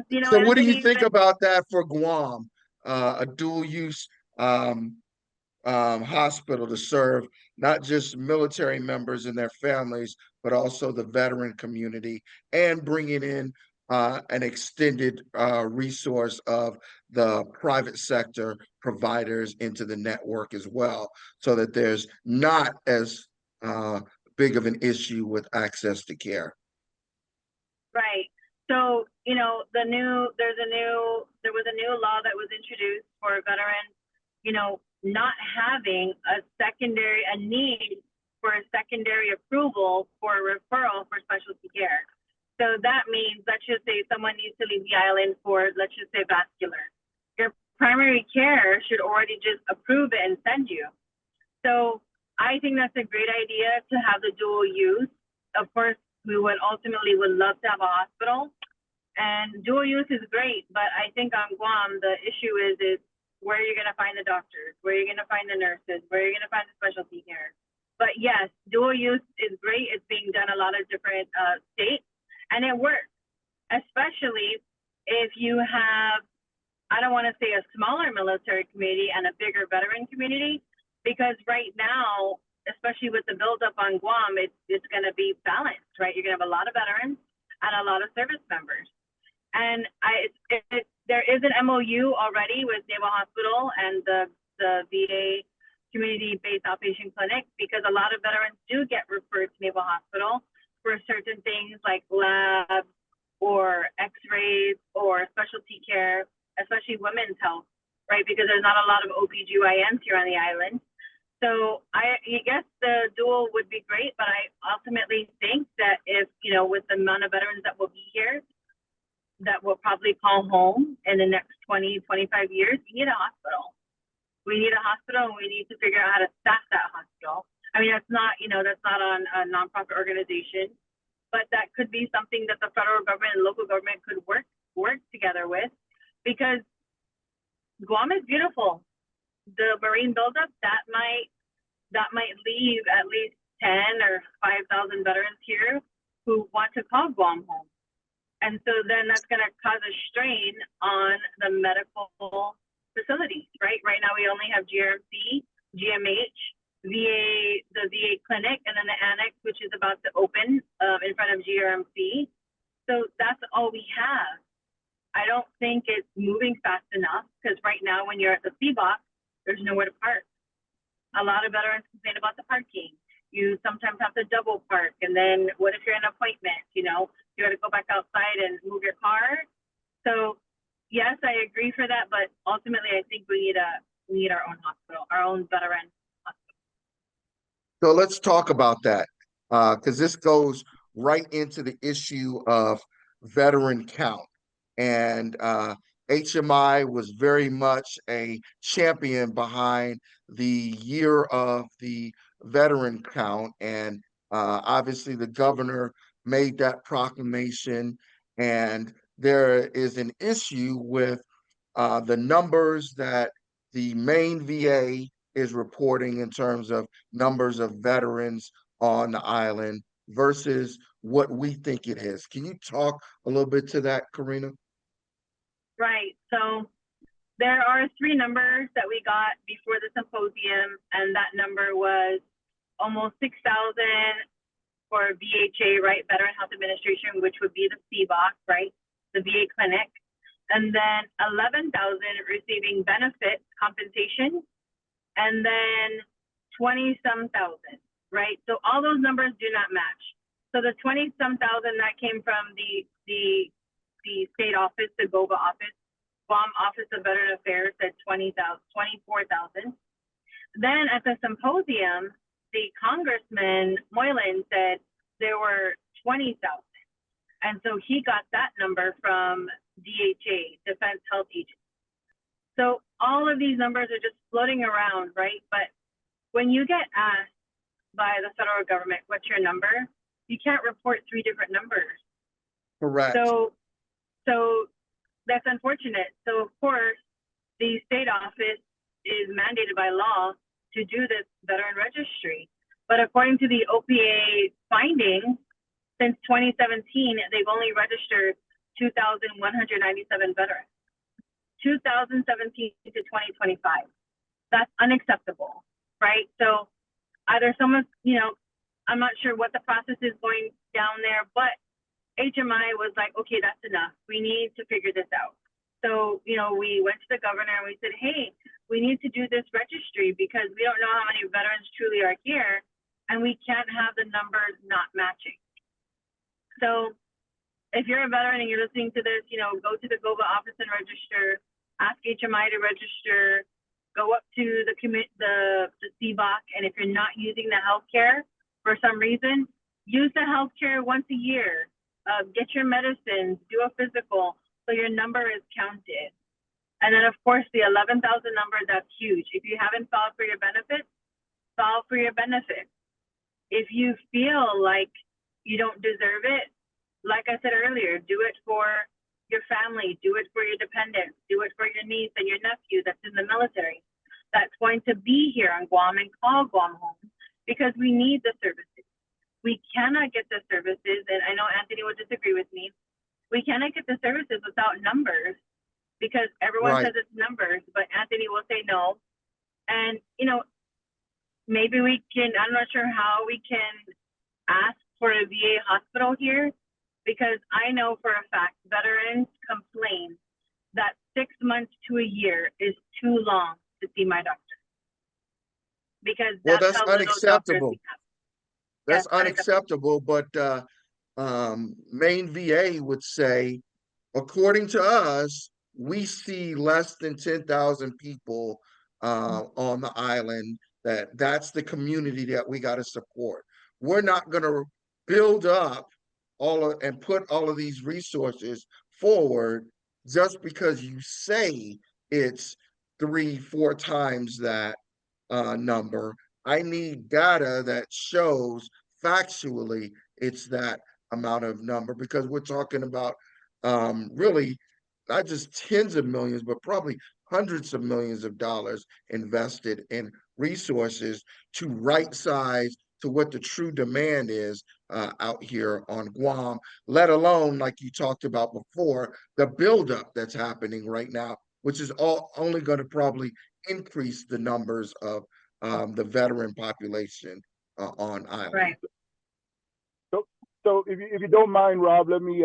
You know. So what do you think about that for Guam? A dual use hospital to serve not just military members and their families, but also the veteran community, and bringing in an extended resource of the private sector providers into the network as well, so that there's not as big of an issue with access to care. Right. So, you know, there was a new law that was introduced for veterans, you know, not having a need for a secondary approval for a referral for specialty care. So that means, let's just say someone needs to leave the island for, let's just say, vascular. Your primary care should already just approve it and send you. So I think that's a great idea to have the dual use. Of course, we would love to have a hospital, and dual use is great. But I think on Guam, the issue is where you're going to find the doctors, where you're going to find the nurses, where you're going to find the specialty care. But yes, dual use is great. It's being done a lot of different states, and it works, especially if you have, I don't want to say a smaller military community and a bigger veteran community, because right now, especially with the buildup on Guam, it's going to be balanced, right? You're going to have a lot of veterans and a lot of service members. And there is an MOU already with Naval Hospital and the VA community-based outpatient clinic, because a lot of veterans do get referred to Naval Hospital for certain things like labs or x-rays or specialty care, especially women's health, right? Because there's not a lot of OBGYNs here on the island. So I amount of veterans that will be here that will probably call home in the next 20, 25 years, we need a hospital. We need a hospital, and we need to figure out how to staff that hospital. I mean, that's not, that's not on a nonprofit organization, but that could be something that the federal government and local government could work together with, because Guam is beautiful. The marine buildup that might leave at least 10 or 5,000 veterans here who want to call Guam home. And so then that's going to cause a strain on the medical facilities, right? Right now we only have GRMC, GMH, VA, the VA clinic, and then the annex, which is about to open in front of GRMC. So that's all we have. I don't think it's moving fast enough, because right now when you're at the sea box, there's nowhere to park. A lot of veterans complain about the parking. You sometimes have to double park, and then what if you're in an appointment? You got to go back outside and move your car. So yes, I agree for that, but ultimately I think we need our own hospital, our own veteran hospital. So let's talk about that, because this goes right into the issue of veteran count. And HMI was very much a champion behind the year of the veteran count. And obviously the governor made that proclamation, and there is an issue with the numbers that the main VA is reporting in terms of numbers of veterans on the island versus what we think it is. Can you talk a little bit to that, Corina? Right. So there are 3 numbers that we got before the symposium, and that number was almost 6,000 for VHA, right, Veteran Health Administration, which would be the CBOC, right, the VA clinic, and then 11,000 receiving benefits compensation, and then 20-some thousand, right? So all those numbers do not match. So the 20-some thousand that came from the state office, the GOVA office, Guam Office of Veteran Affairs said 24,000. Then at the symposium, the Congressman Moylan said there were 20,000. And so he got that number from DHA, Defense Health Agency. So all of these numbers are just floating around, right? But when you get asked by the federal government, what's your number? You can't report 3 different numbers. Correct. So that's unfortunate. So of course, the state office is mandated by law to do this veteran registry. But according to the OPA findings, since 2017, they've only registered 2,197 veterans. 2017 to 2025. That's unacceptable, right? So either someone's, I'm not sure what the process is going down there, but HMI was like, okay, that's enough. We need to figure this out. So, we went to the governor and we said, hey, we need to do this registry because we don't know how many veterans truly are here, and we can't have the numbers not matching. So if you're a veteran and you're listening to this, go to the GOVA office and register, ask HMI to register, go up to the CBOC, and if you're not using the healthcare for some reason, use the healthcare once a year. Get your medicines, do a physical, so your number is counted. And then, of course, the 11,000 number, that's huge. If you haven't filed for your benefits, file for your benefits. If you feel like you don't deserve it, like I said earlier, do it for your family, do it for your dependents, do it for your niece and your nephew that's in the military, that's going to be here on Guam and call Guam home, because we need the services. We cannot get the services, and I know Anthony would disagree with me, we cannot get the services without numbers, because everyone says it's numbers, but Anthony will say no. And, maybe we can, I'm not sure how we can ask for a VA hospital here, because I know for a fact veterans complain that 6 months to a year is too long to see my doctor. Because that's unacceptable. That's unacceptable. But Maine VA would say, according to us, we see less than 10,000 people on the island. That's the community that we got to support. We're not going to build up and put all of these resources forward just because you say it's 3, 4 times that number. I need data that shows factually it's that amount of number, because we're talking about really not just tens of millions, but probably hundreds of millions of dollars invested in resources to right size to what the true demand is out here on Guam, let alone, like you talked about before, the buildup that's happening right now, which is only going to probably increase the numbers of the veteran population on island. Right. So if you don't mind, Rob, let me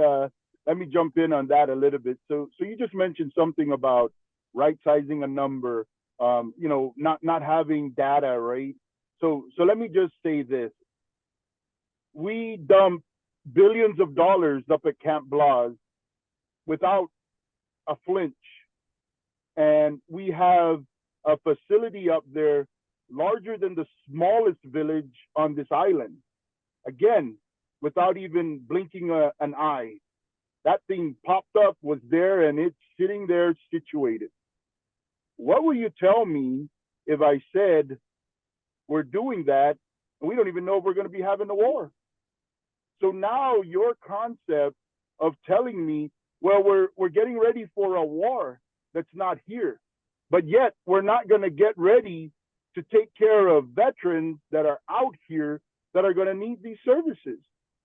jump in on that a little bit. So you just mentioned something about right sizing a number, not having data, right? So let me just say this. We dump billions of dollars up at Camp Blas without a flinch. And we have a facility up there larger than the smallest village on this island. Again, without even blinking an eye. That thing popped up, was there, and it's sitting there situated. What will you tell me if I said we're doing that and we don't even know if we're going to be having a war? So now your concept of telling me, well, we're getting ready for a war that's not here, but yet we're not going to get ready to take care of veterans that are out here that are going to need these services.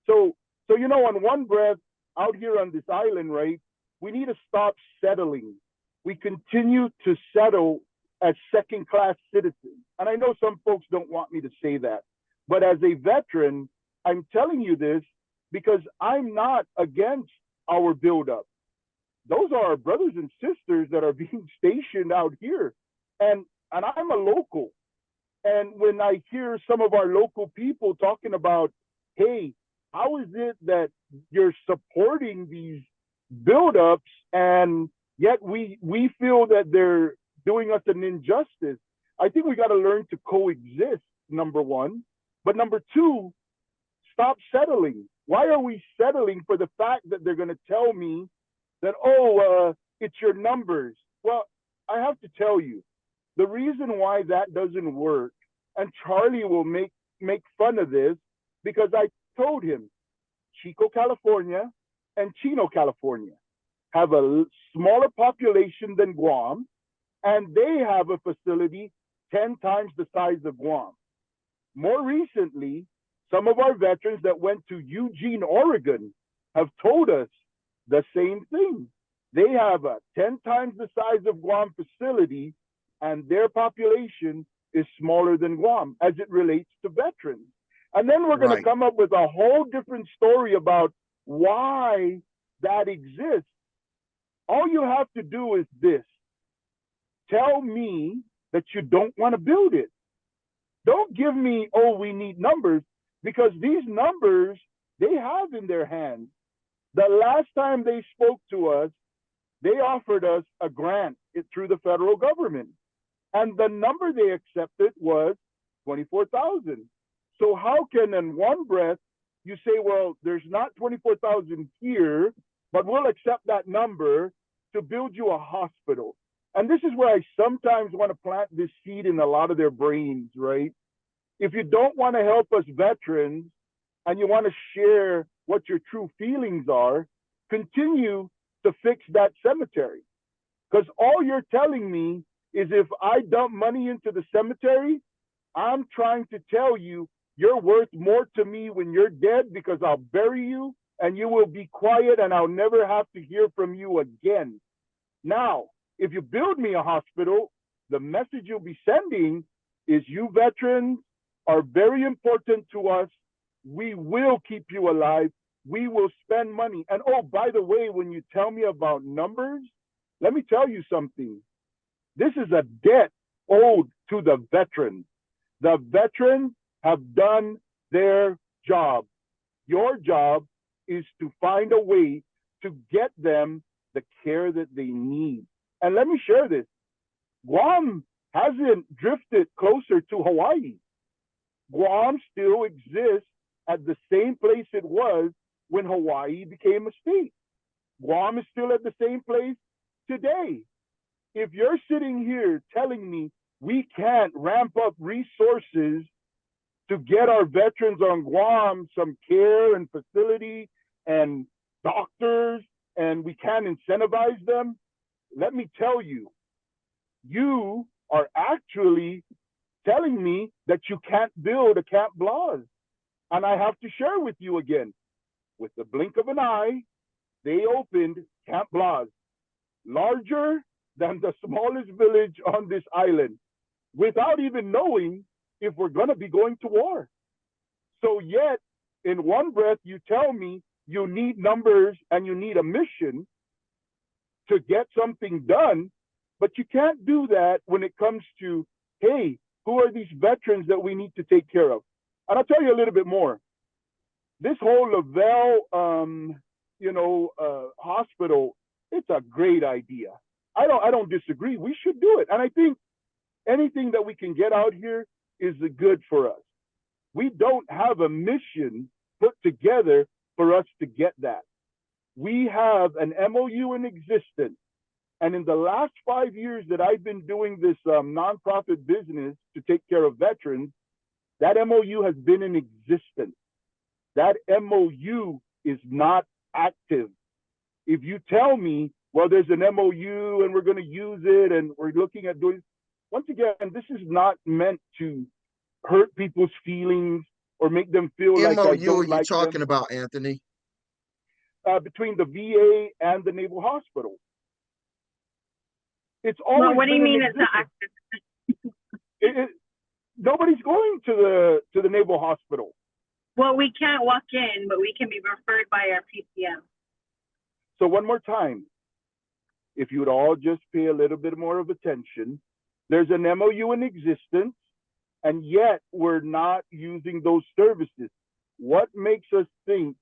So on one breath, out here on this island, right, we need to stop settling. We continue to settle as second-class citizens. And I know some folks don't want me to say that, but as a veteran, I'm telling you this because I'm not against our buildup. Those are our brothers and sisters that are being stationed out here. And I'm a local. And when I hear some of our local people talking about, hey, how is it that you're supporting these buildups and yet we feel that they're doing us an injustice? I think we got to learn to coexist, number one. But number two, stop settling. Why are we settling for the fact that they're going to tell me that, it's your numbers? Well, I have to tell you, the reason why that doesn't work, and Charlie will make fun of this, because I told him Chico, California and Chino, California have a smaller population than Guam, and they have a facility 10 times the size of Guam. More recently, some of our veterans that went to Eugene, Oregon have told us the same thing. They have a 10 times the size of Guam facility, and their population is smaller than Guam as it relates to veterans. And then we're going to come up with a whole different story about why that exists. All you have to do is this. Tell me that you don't want to build it. Don't give me, we need numbers, because these numbers they have in their hands. The last time they spoke to us, they offered us a grant through the federal government. And the number they accepted was 24,000. So how can in one breath you say, well, there's not 24,000 here, but we'll accept that number to build you a hospital? And this is where I sometimes want to plant this seed in a lot of their brains, right? If you don't want to help us veterans and you want to share what your true feelings are, continue to fix that cemetery. Because all you're telling me is if I dump money into the cemetery, I'm trying to tell you you're worth more to me when you're dead, because I'll bury you and you will be quiet and I'll never have to hear from you again. Now, if you build me a hospital, the message you'll be sending is you veterans are very important to us. We will keep you alive. We will spend money. And by the way, when you tell me about numbers, let me tell you something. This is a debt owed to the veterans. The veterans have done their job. Your job is to find a way to get them the care that they need. And let me share this. Guam hasn't drifted closer to Hawaii. Guam still exists at the same place it was when Hawaii became a state. Guam is still at the same place today. If you're sitting here telling me we can't ramp up resources to get our veterans on Guam some care and facility and doctors, and we can't incentivize them, let me tell you, you are actually telling me that you can't build a Camp Blas. And I have to share with you again, with the blink of an eye, they opened Camp Blas, larger than the smallest village on this island, without even knowing if we're going to be going to war. So yet, in one breath, you tell me you need numbers and you need a mission to get something done, but you can't do that when it comes to, hey, who are these veterans that we need to take care of? And I'll tell you a little bit more. This whole Lavelle, hospital, it's a great idea. I don't disagree. We should do it. And I think anything that we can get out here is good for us. We don't have a mission put together for us to get that. We have an MOU in existence. And in the last 5 years that I've been doing this nonprofit business to take care of veterans, that MOU has been in existence. That MOU is not active. If you tell me, well, there's an MOU and we're going to use it and we're looking at doing, once again, this is not meant to hurt people's feelings or make them feel like I MOU are don't you like talking them. about, Anthony? Between the VA and the Naval Hospital. It's always What do you been in mean it's not existence. active? Nobody's going to the Naval Hospital. Well, we can't walk in, but we can be referred by our PCM. So one more time, if you would all just pay a little bit more of attention, there's an MOU in existence, and yet we're not using those services. What makes us think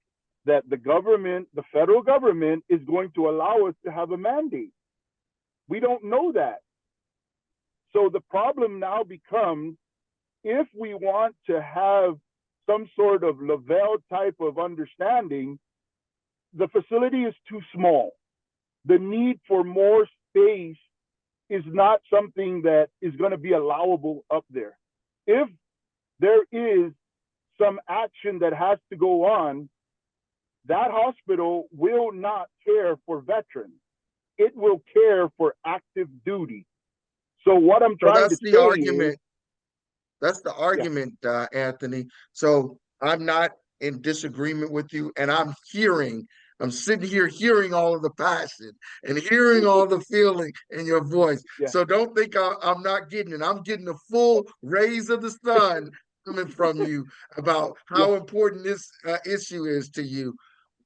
that the government, the federal government, is going to allow us to have a mandate? We don't know that. So the problem now becomes, if we want to have some sort of Lavelle type of understanding, the facility is too small. The need for more space is not something that is going to be allowable up there. If there is some action that has to go on, that hospital will not care for veterans. It will care for active duty. So what I'm So trying that's to the say argument. is, That's the argument, Anthony. So I'm not in disagreement with you, and I'm sitting here hearing all of the passion and hearing all the feeling in your voice. yeah, So don't think I'm not getting it. I'm getting the full rays of the sun coming from you about yeah, how important this issue is to you.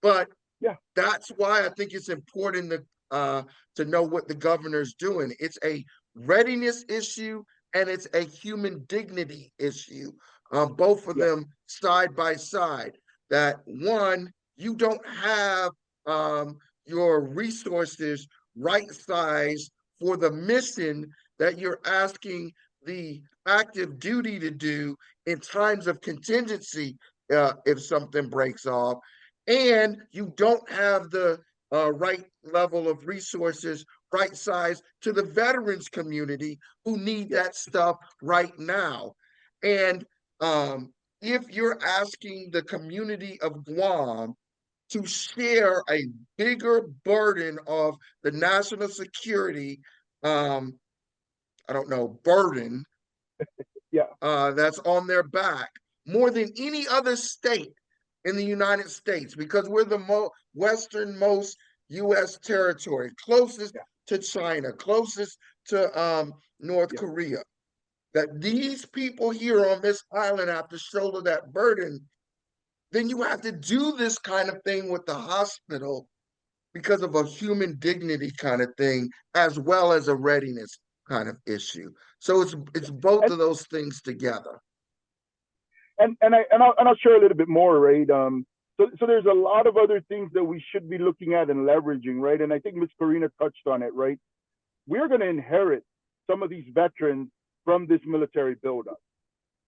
But yeah, that's why I think it's important to know what the governor's doing. It's a readiness issue and it's a human dignity issue. Both of yeah, them side by side. That one, you don't have your resources right size for the mission that you're asking the active duty to do in times of contingency if something breaks off, and you don't have the right level of resources, right size to the veterans community who need yeah, that stuff right now. And if you're asking the community of Guam to share a bigger burden of the national security, I don't know, burden yeah, that's on their back more than any other state in the United States, because we're the westernmost U.S. territory, closest yeah, to China, closest to North yeah, Korea. That these people here on this island have to shoulder that burden, then you have to do this kind of thing with the hospital because of a human dignity kind of thing, as well as a readiness kind of issue. So it's yeah. both of those things together. I'll share a little bit more, right? So there's a lot of other things that we should be looking at and leveraging, right? And I think Ms. Corina touched on it, right? We're going to inherit some of these veterans from this military buildup.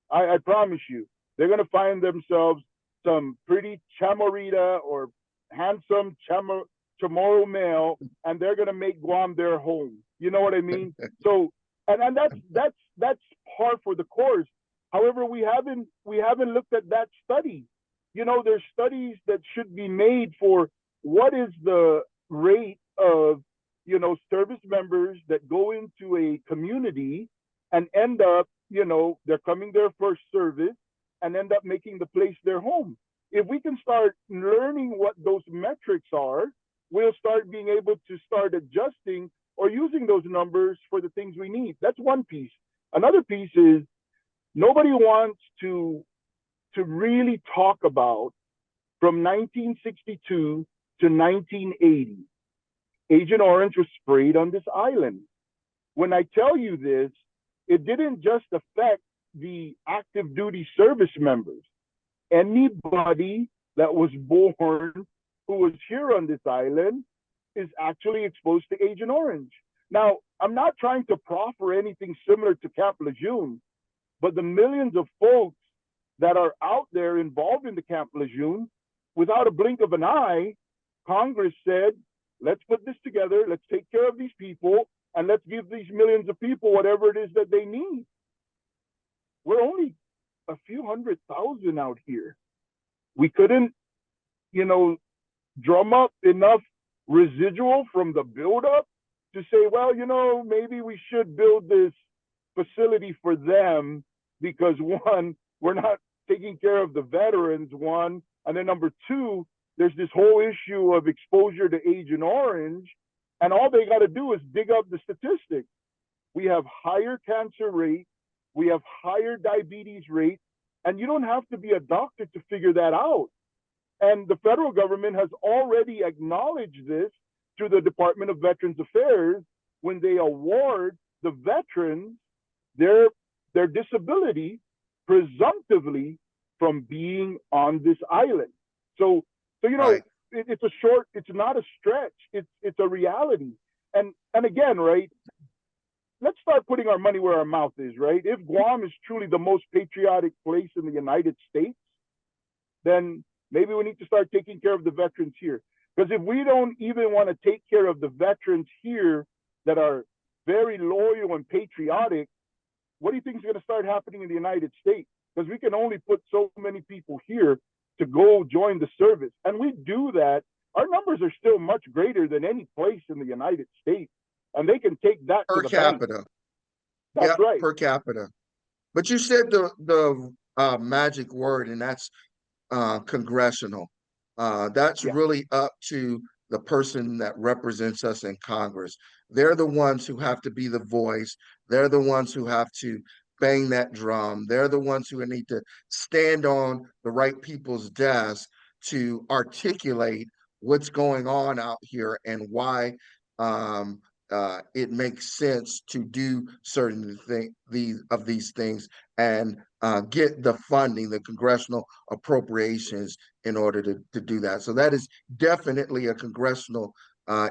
I promise you, they're going to find themselves some pretty chamorita or handsome chamorro male, and they're gonna make Guam their home. You know what I mean? So, and that's par for the course. However, we haven't looked at that study. You know, there's studies that should be made for what is the rate of, you know, service members that go into a community and end up, you know, they're coming there for service and end up making the place their home. If we can start learning what those metrics are, we'll start being able to start adjusting or using those numbers for the things we need. That's one piece. Another piece is nobody wants to really talk about from 1962 to 1980. Agent Orange was sprayed on this island. When I tell you this, it didn't just affect the active duty service members. Anybody that was born who was here on this island is actually exposed to Agent Orange. Now, I'm not trying to proffer anything similar to Camp Lejeune, but the millions of folks that are out there involved in the Camp Lejeune, without a blink of an eye, Congress said, let's put this together, let's take care of these people, and let's give these millions of people whatever it is that they need. We're only a few 100,000 out here. We couldn't, you know, drum up enough residual from the buildup to say, well, you know, maybe we should build this facility for them because one, we're not taking care of the veterans, one, and then number two, there's this whole issue of exposure to Agent Orange, and all they got to do is dig up the statistics. We have higher cancer rate, we have higher diabetes rate, and you don't have to be a doctor to figure that out. And the federal government has already acknowledged this through the Department of Veterans Affairs when they award the veterans their disability presumptively from being on this island. So you know, right. It's not a stretch. It's a reality. And again, right, let's start putting our money where our mouth is, right? If Guam is truly the most patriotic place in the United States, then maybe we need to start taking care of the veterans here. Because if we don't even want to take care of the veterans here that are very loyal and patriotic, what do you think is going to start happening in the United States? Because we can only put so many people here to go join the service. And we do that. Our numbers are still much greater than any place in the United States. And they can take that per to the capita. Bank. That's right. Per capita. But you said the magic word, and that's congressional. That's really up to the person that represents us in Congress. They're the ones who have to be the voice. They're the ones who have to bang that drum. They're the ones who need to stand on the right people's desk to articulate what's going on out here and why it makes sense to do certain these things and get the funding, the congressional appropriations in order to do that. So that is definitely a congressional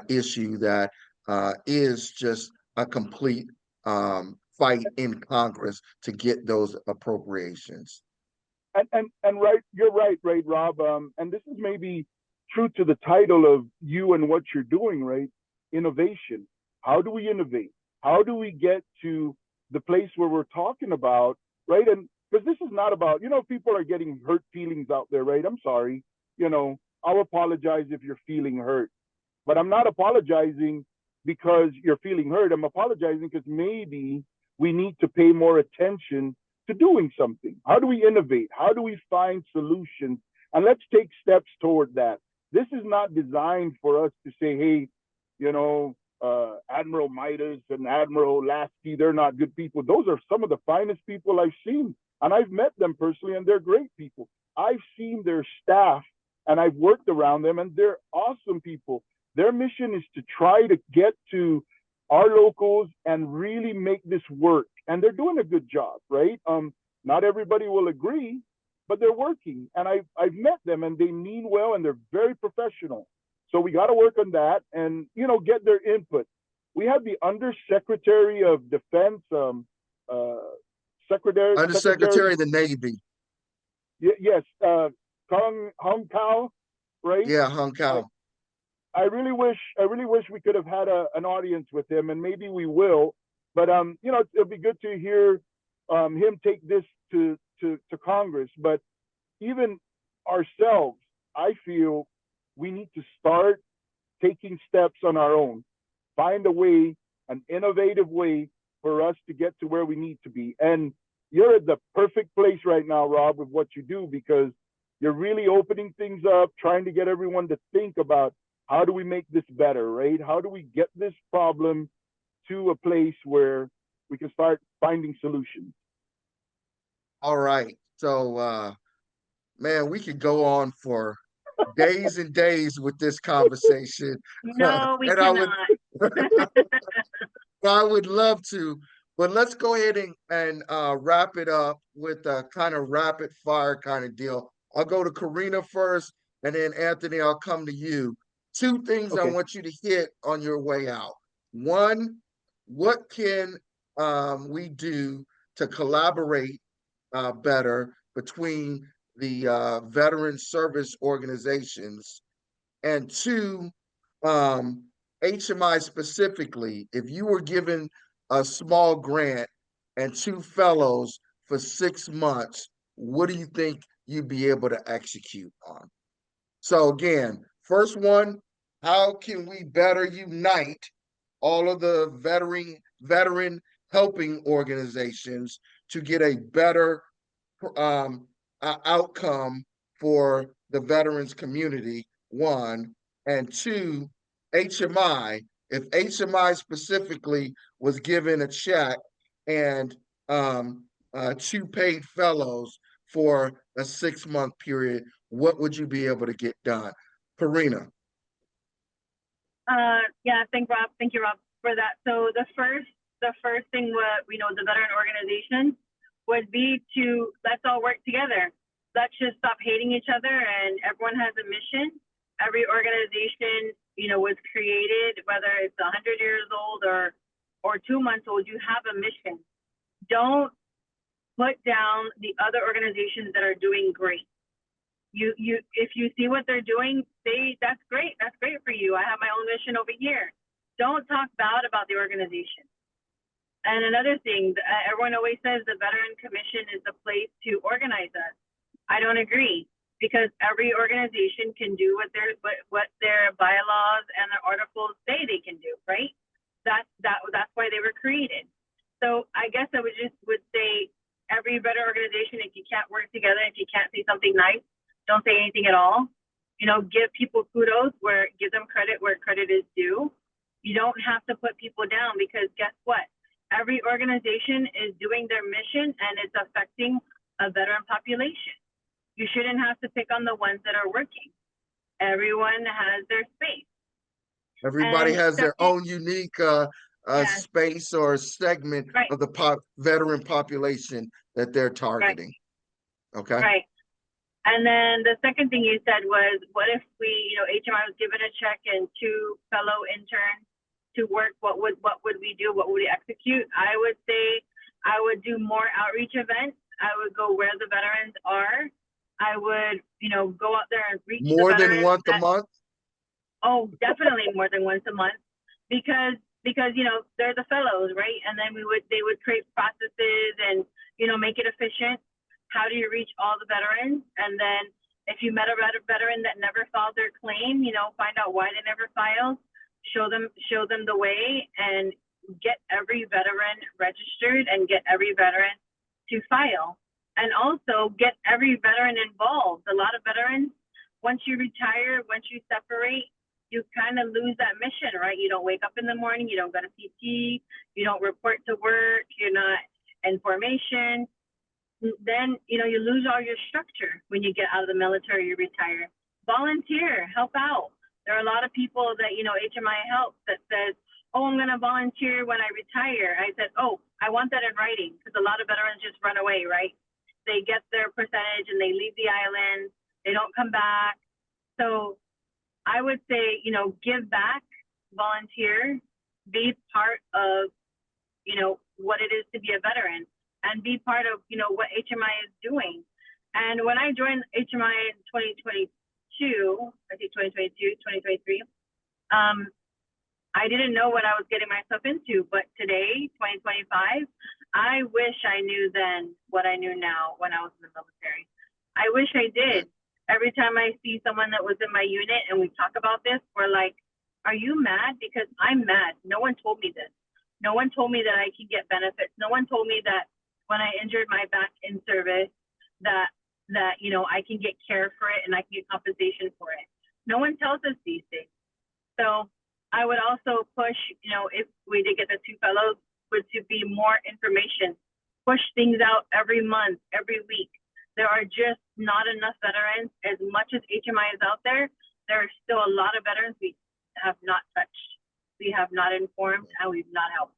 issue that is just a complete fight in Congress to get those appropriations. And right, you're right, Rob. And this is maybe true to the title of you and what you're doing, right? Innovation. How do we innovate? How do we get to the place where we're talking about, right? And because this is not about, you know, people are getting hurt feelings out there, right? I'm sorry, you know, I'll apologize if you're feeling hurt, but I'm not apologizing because you're feeling hurt. I'm apologizing because maybe we need to pay more attention to doing something. How do we innovate? How do we find solutions? And let's take steps toward that. This is not designed for us to say, hey, you know, Admiral Midas and Admiral Lasky, they're not good people. Those are some of the finest people I've seen. And I've met them personally, and they're great people. I've seen their staff, and I've worked around them, and they're awesome people. Their mission is to try to get to our locals and really make this work. And they're doing a good job, right? Not everybody will agree, but they're working. And I've met them, and they mean well, and they're very professional. So we got to work on that and, you know, get their input. We have the Undersecretary of Defense, Undersecretary of the Navy. Yes, Hong Kao, right? Yeah, Hung Kao. I really wish we could have had an audience with him, and maybe we will. But you know, it'll be good to hear him take this to Congress. But even ourselves, I feel we need to start taking steps on our own, find a way, an innovative way for us to get to where we need to be. And you're at the perfect place right now, Rob, with what you do, because you're really opening things up, trying to get everyone to think about how do we make this better, right? How do we get this problem to a place where we can start finding solutions? All right. So, man, we could go on for days and days with this conversation. No, we And cannot. I would love to, but let's go ahead and wrap it up with a kind of rapid fire kind of deal. I'll go to Corina first, and then Anthony, I'll come to you. Two things I Okay. want you to hit on your way out. One, what can we do to collaborate better between the veteran service organizations? And two, HMI specifically, if you were given a small grant and two fellows for 6 months, what do you think you'd be able to execute on? So again, first one, how can we better unite all of the veteran helping organizations to get a better outcome for the veterans community, one, and two, HMI. If HMI specifically was given a check and two paid fellows for a 6-month period, what would you be able to get done? Corina. Yeah, thank you, Rob, for that. So the first thing what we know the veteran organizations would be to let's all work together. Let's just stop hating each other, and everyone has a mission. Every organization, was created, whether it's 100 years old or 2 months old. You have a mission. Don't put down the other organizations that are doing great. If you see what they're doing, say that's great for you. I have my own mission over here. Don't talk bad about the organization. And another thing, everyone always says the Veteran Commission is the place to organize us. I don't agree, because every organization can do what their bylaws and their articles say they can do, right? That's why they were created. So I guess I would say every veteran organization, if you can't work together, if you can't say something nice, don't say anything at all. Give people kudos, give them credit where credit is due. You don't have to put people down, because guess what? Every organization is doing their mission and it's affecting a veteran population. You shouldn't have to pick on the ones that are working. Everyone has their space. Everybody has their own unique Yes. space or segment Right. of the veteran population that they're targeting. Right. Okay. Right. And then the second thing you said was, what if we, HMI was given a check and two fellow interns to work? What would we do? What would we execute? I would say I would do more outreach events. I would go where the veterans are. I would, go out there and reach more the than veterans once a month. Oh, definitely more than once a month, because they're the fellows, right? And then they would create processes and make it efficient. How do you reach all the veterans? And then if you met a veteran that never filed their claim, find out why they never filed. Show them the way, and get every veteran registered and get every veteran to file. And also get every veteran involved. A lot of veterans, once you retire, once you separate, you kind of lose that mission, right? You don't wake up in the morning, you don't go to PT, you don't report to work, you're not in formation. Then, you lose all your structure when you get out of the military, you retire. Volunteer, help out. There are a lot of people that, HMI helps that says, oh, I'm going to volunteer when I retire. I said, oh, I want that in writing, because a lot of veterans just run away, right? They get their percentage and they leave the island. They don't come back. So I would say, give back, volunteer, be part of, what it is to be a veteran, and be part of, what HMI is doing. And when I joined HMI in 2022, I think 2022, 2023, I didn't know what I was getting myself into. But today, 2025, I wish I knew then what I knew now when I was in the military. I wish I did. Every time I see someone that was in my unit and we talk about this, we're like, are you mad? Because I'm mad. No one told me this. No one told me that I can get benefits. No one told me that when I injured my back in service, that I can get care for it and I can get compensation for it. No one tells us these things. So I would also push, if we did get the 2 fellows, would to be more information, push things out every month, every week. There are just not enough veterans. As much as HMI is out there, there are still a lot of veterans we have not touched. We have not informed and we've not helped.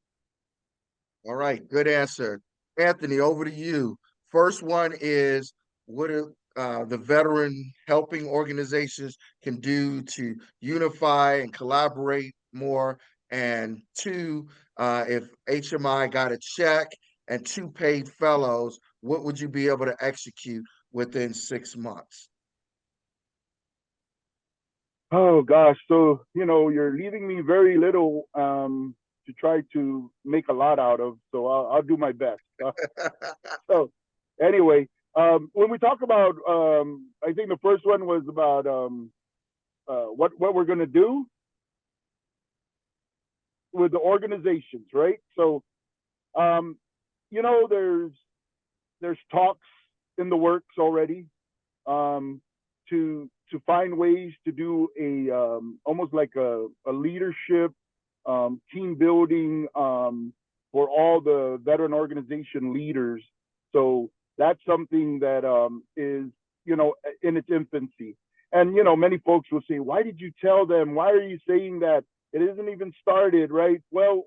All right, good answer. Anthony, over to you. First one is, what the veteran helping organizations can do to unify and collaborate more? And 2, if HMI got a check and 2 paid fellows, what would you be able to execute within 6 months? Oh gosh, so you're leaving me very little to try to make a lot out of. So I'll do my best. So anyway, when we talk about, I think the first one was about what we're going to do with the organizations, right? So there's talks in the works already to find ways to do a almost like a leadership team building for all the veteran organization leaders. So that's something that is in its infancy. And many folks will say, why did you tell them? Why are you saying that? It isn't even started, right? Well,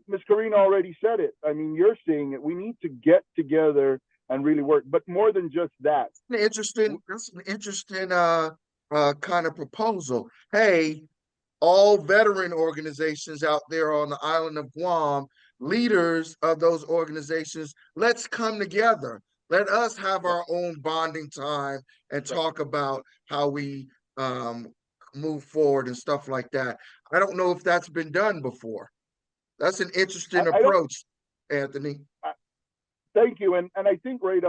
Ms. Corina already said it. I mean, you're saying it. We need to get together and really work, but more than just that. That's an interesting kind of proposal. Hey, all veteran organizations out there on the island of Guam, leaders of those organizations, let's come together. Let us have our own bonding time and talk about how we move forward and stuff like that. I don't know if that's been done before. That's an interesting approach, Anthony. Thank you. And I think, right,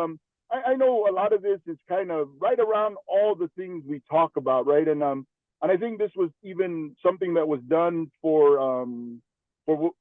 I know a lot of this is kind of right around all the things we talk about, right? And I think this was even something that was done for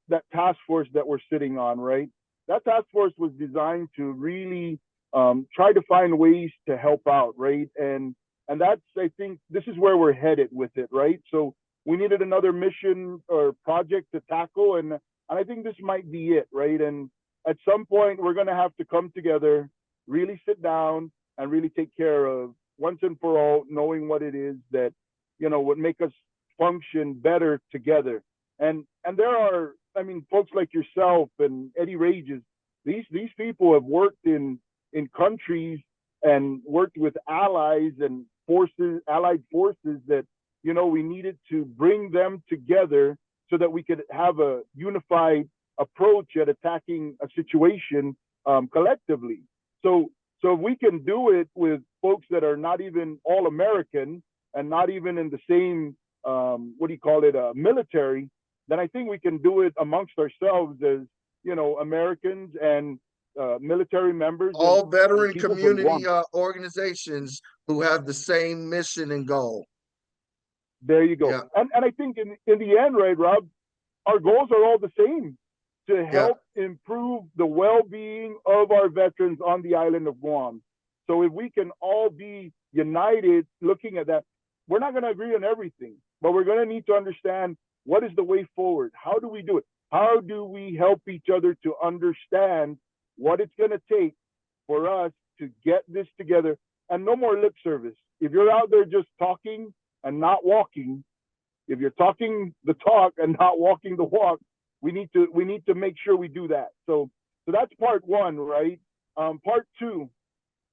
that task force that we're sitting on, right? That task force was designed to really try to find ways to help out, right? And that's, I think, this is where we're headed with it, right? So we needed another mission or project to tackle, and I think this might be it, right? And at some point, we're going to have to come together, really sit down, and really take care of once and for all, knowing what it is that would make us function better together. And there are, I mean, folks like yourself and Eddie Rages. These people have worked in countries and worked with allies and allied forces that we needed to bring them together so that we could have a unified approach at attacking a situation collectively. So if we can do it with folks that are not even all American and not even in the same military, then I think we can do it amongst ourselves as Americans and military members. All veteran community organizations who have the same mission and goal. There you go. Yeah. And I think in the end, right, Rob, our goals are all the same, to help improve the well-being of our veterans on the island of Guam. So if we can all be united looking at that, we're not going to agree on everything, but we're going to need to understand what is the way forward. How do we do it? How do we help each other to understand what it's going to take for us to get this together? And no more lip service. If you're out there just talking and not walking, if you're talking the talk and not walking the walk, we need to make sure we do that. So that's part one, right? Part two,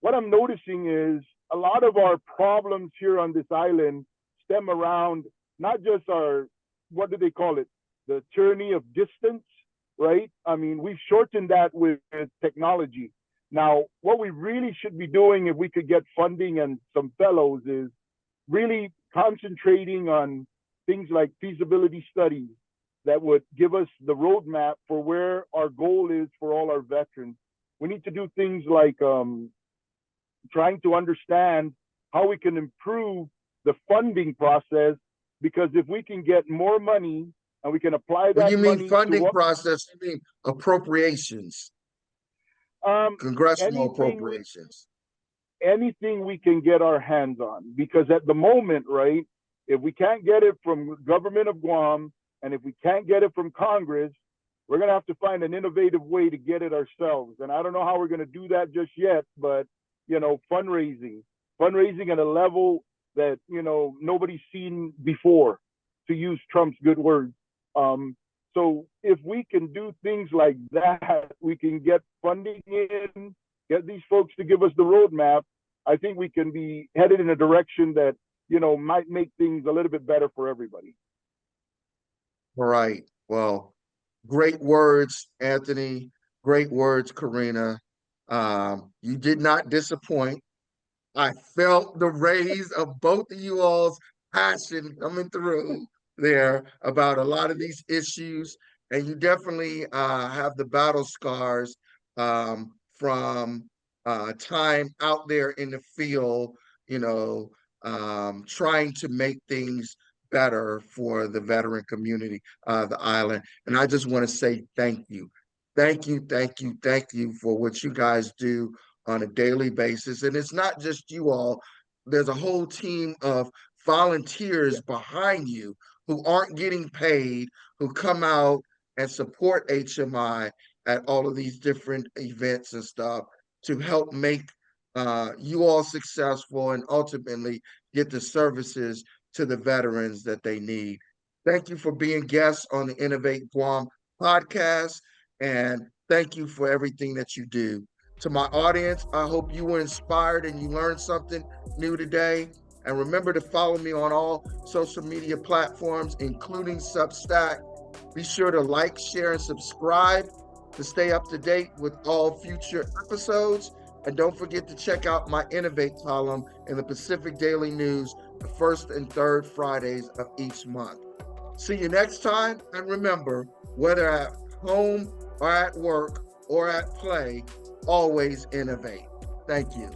what I'm noticing is a lot of our problems here on this island stem around not just our, what do they call it? The tyranny of distance, right? I mean, we've shortened that with technology. Now, what we really should be doing if we could get funding and some fellows is really concentrating on things like feasibility studies that would give us the roadmap for where our goal is for all our veterans. We need to do things like trying to understand how we can improve the funding process, because if we can get more money and we can apply When that you mean money funding to process, you mean appropriations, congressional anything appropriations. anything we can get our hands on. Because at the moment, right, if we can't get it from government of Guam, and if we can't get it from Congress, we're going to have to find an innovative way to get it ourselves. And I don't know how we're going to do that just yet, but, you know, fundraising at a level that, you know, nobody's seen before, to use Trump's good words. So if we can do things like that, we can get funding in, get these folks to give us the roadmap. I think we can be headed in a direction that, you know, might make things a little bit better for everybody. All right. Well, great words, Anthony. Great words, Corina. You did not disappoint. I felt the raise of both of you all's passion coming through there about a lot of these issues. And you definitely have the battle scars from time out there in the field, you know, trying to make things better for the veteran community, the island. And I just want to say thank you. Thank you, thank you, thank you for what you guys do on a daily basis. And it's not just you all, there's a whole team of volunteers behind you who aren't getting paid, who come out and support HMI at all of these different events and stuff to help make you all successful and ultimately get the services to the veterans that they need. Thank you for being guests on the Innovate Guam podcast, and thank you for everything that you do. To my audience, I hope you were inspired and you learned something new today. And remember to follow me on all social media platforms, including Substack. Be sure to like, share, and subscribe to stay up to date with all future episodes. And don't forget to check out my Innovate column in the Pacific Daily News the first and third Fridays of each month. See you next time. And remember, whether at home or at work or at play, always innovate. Thank you.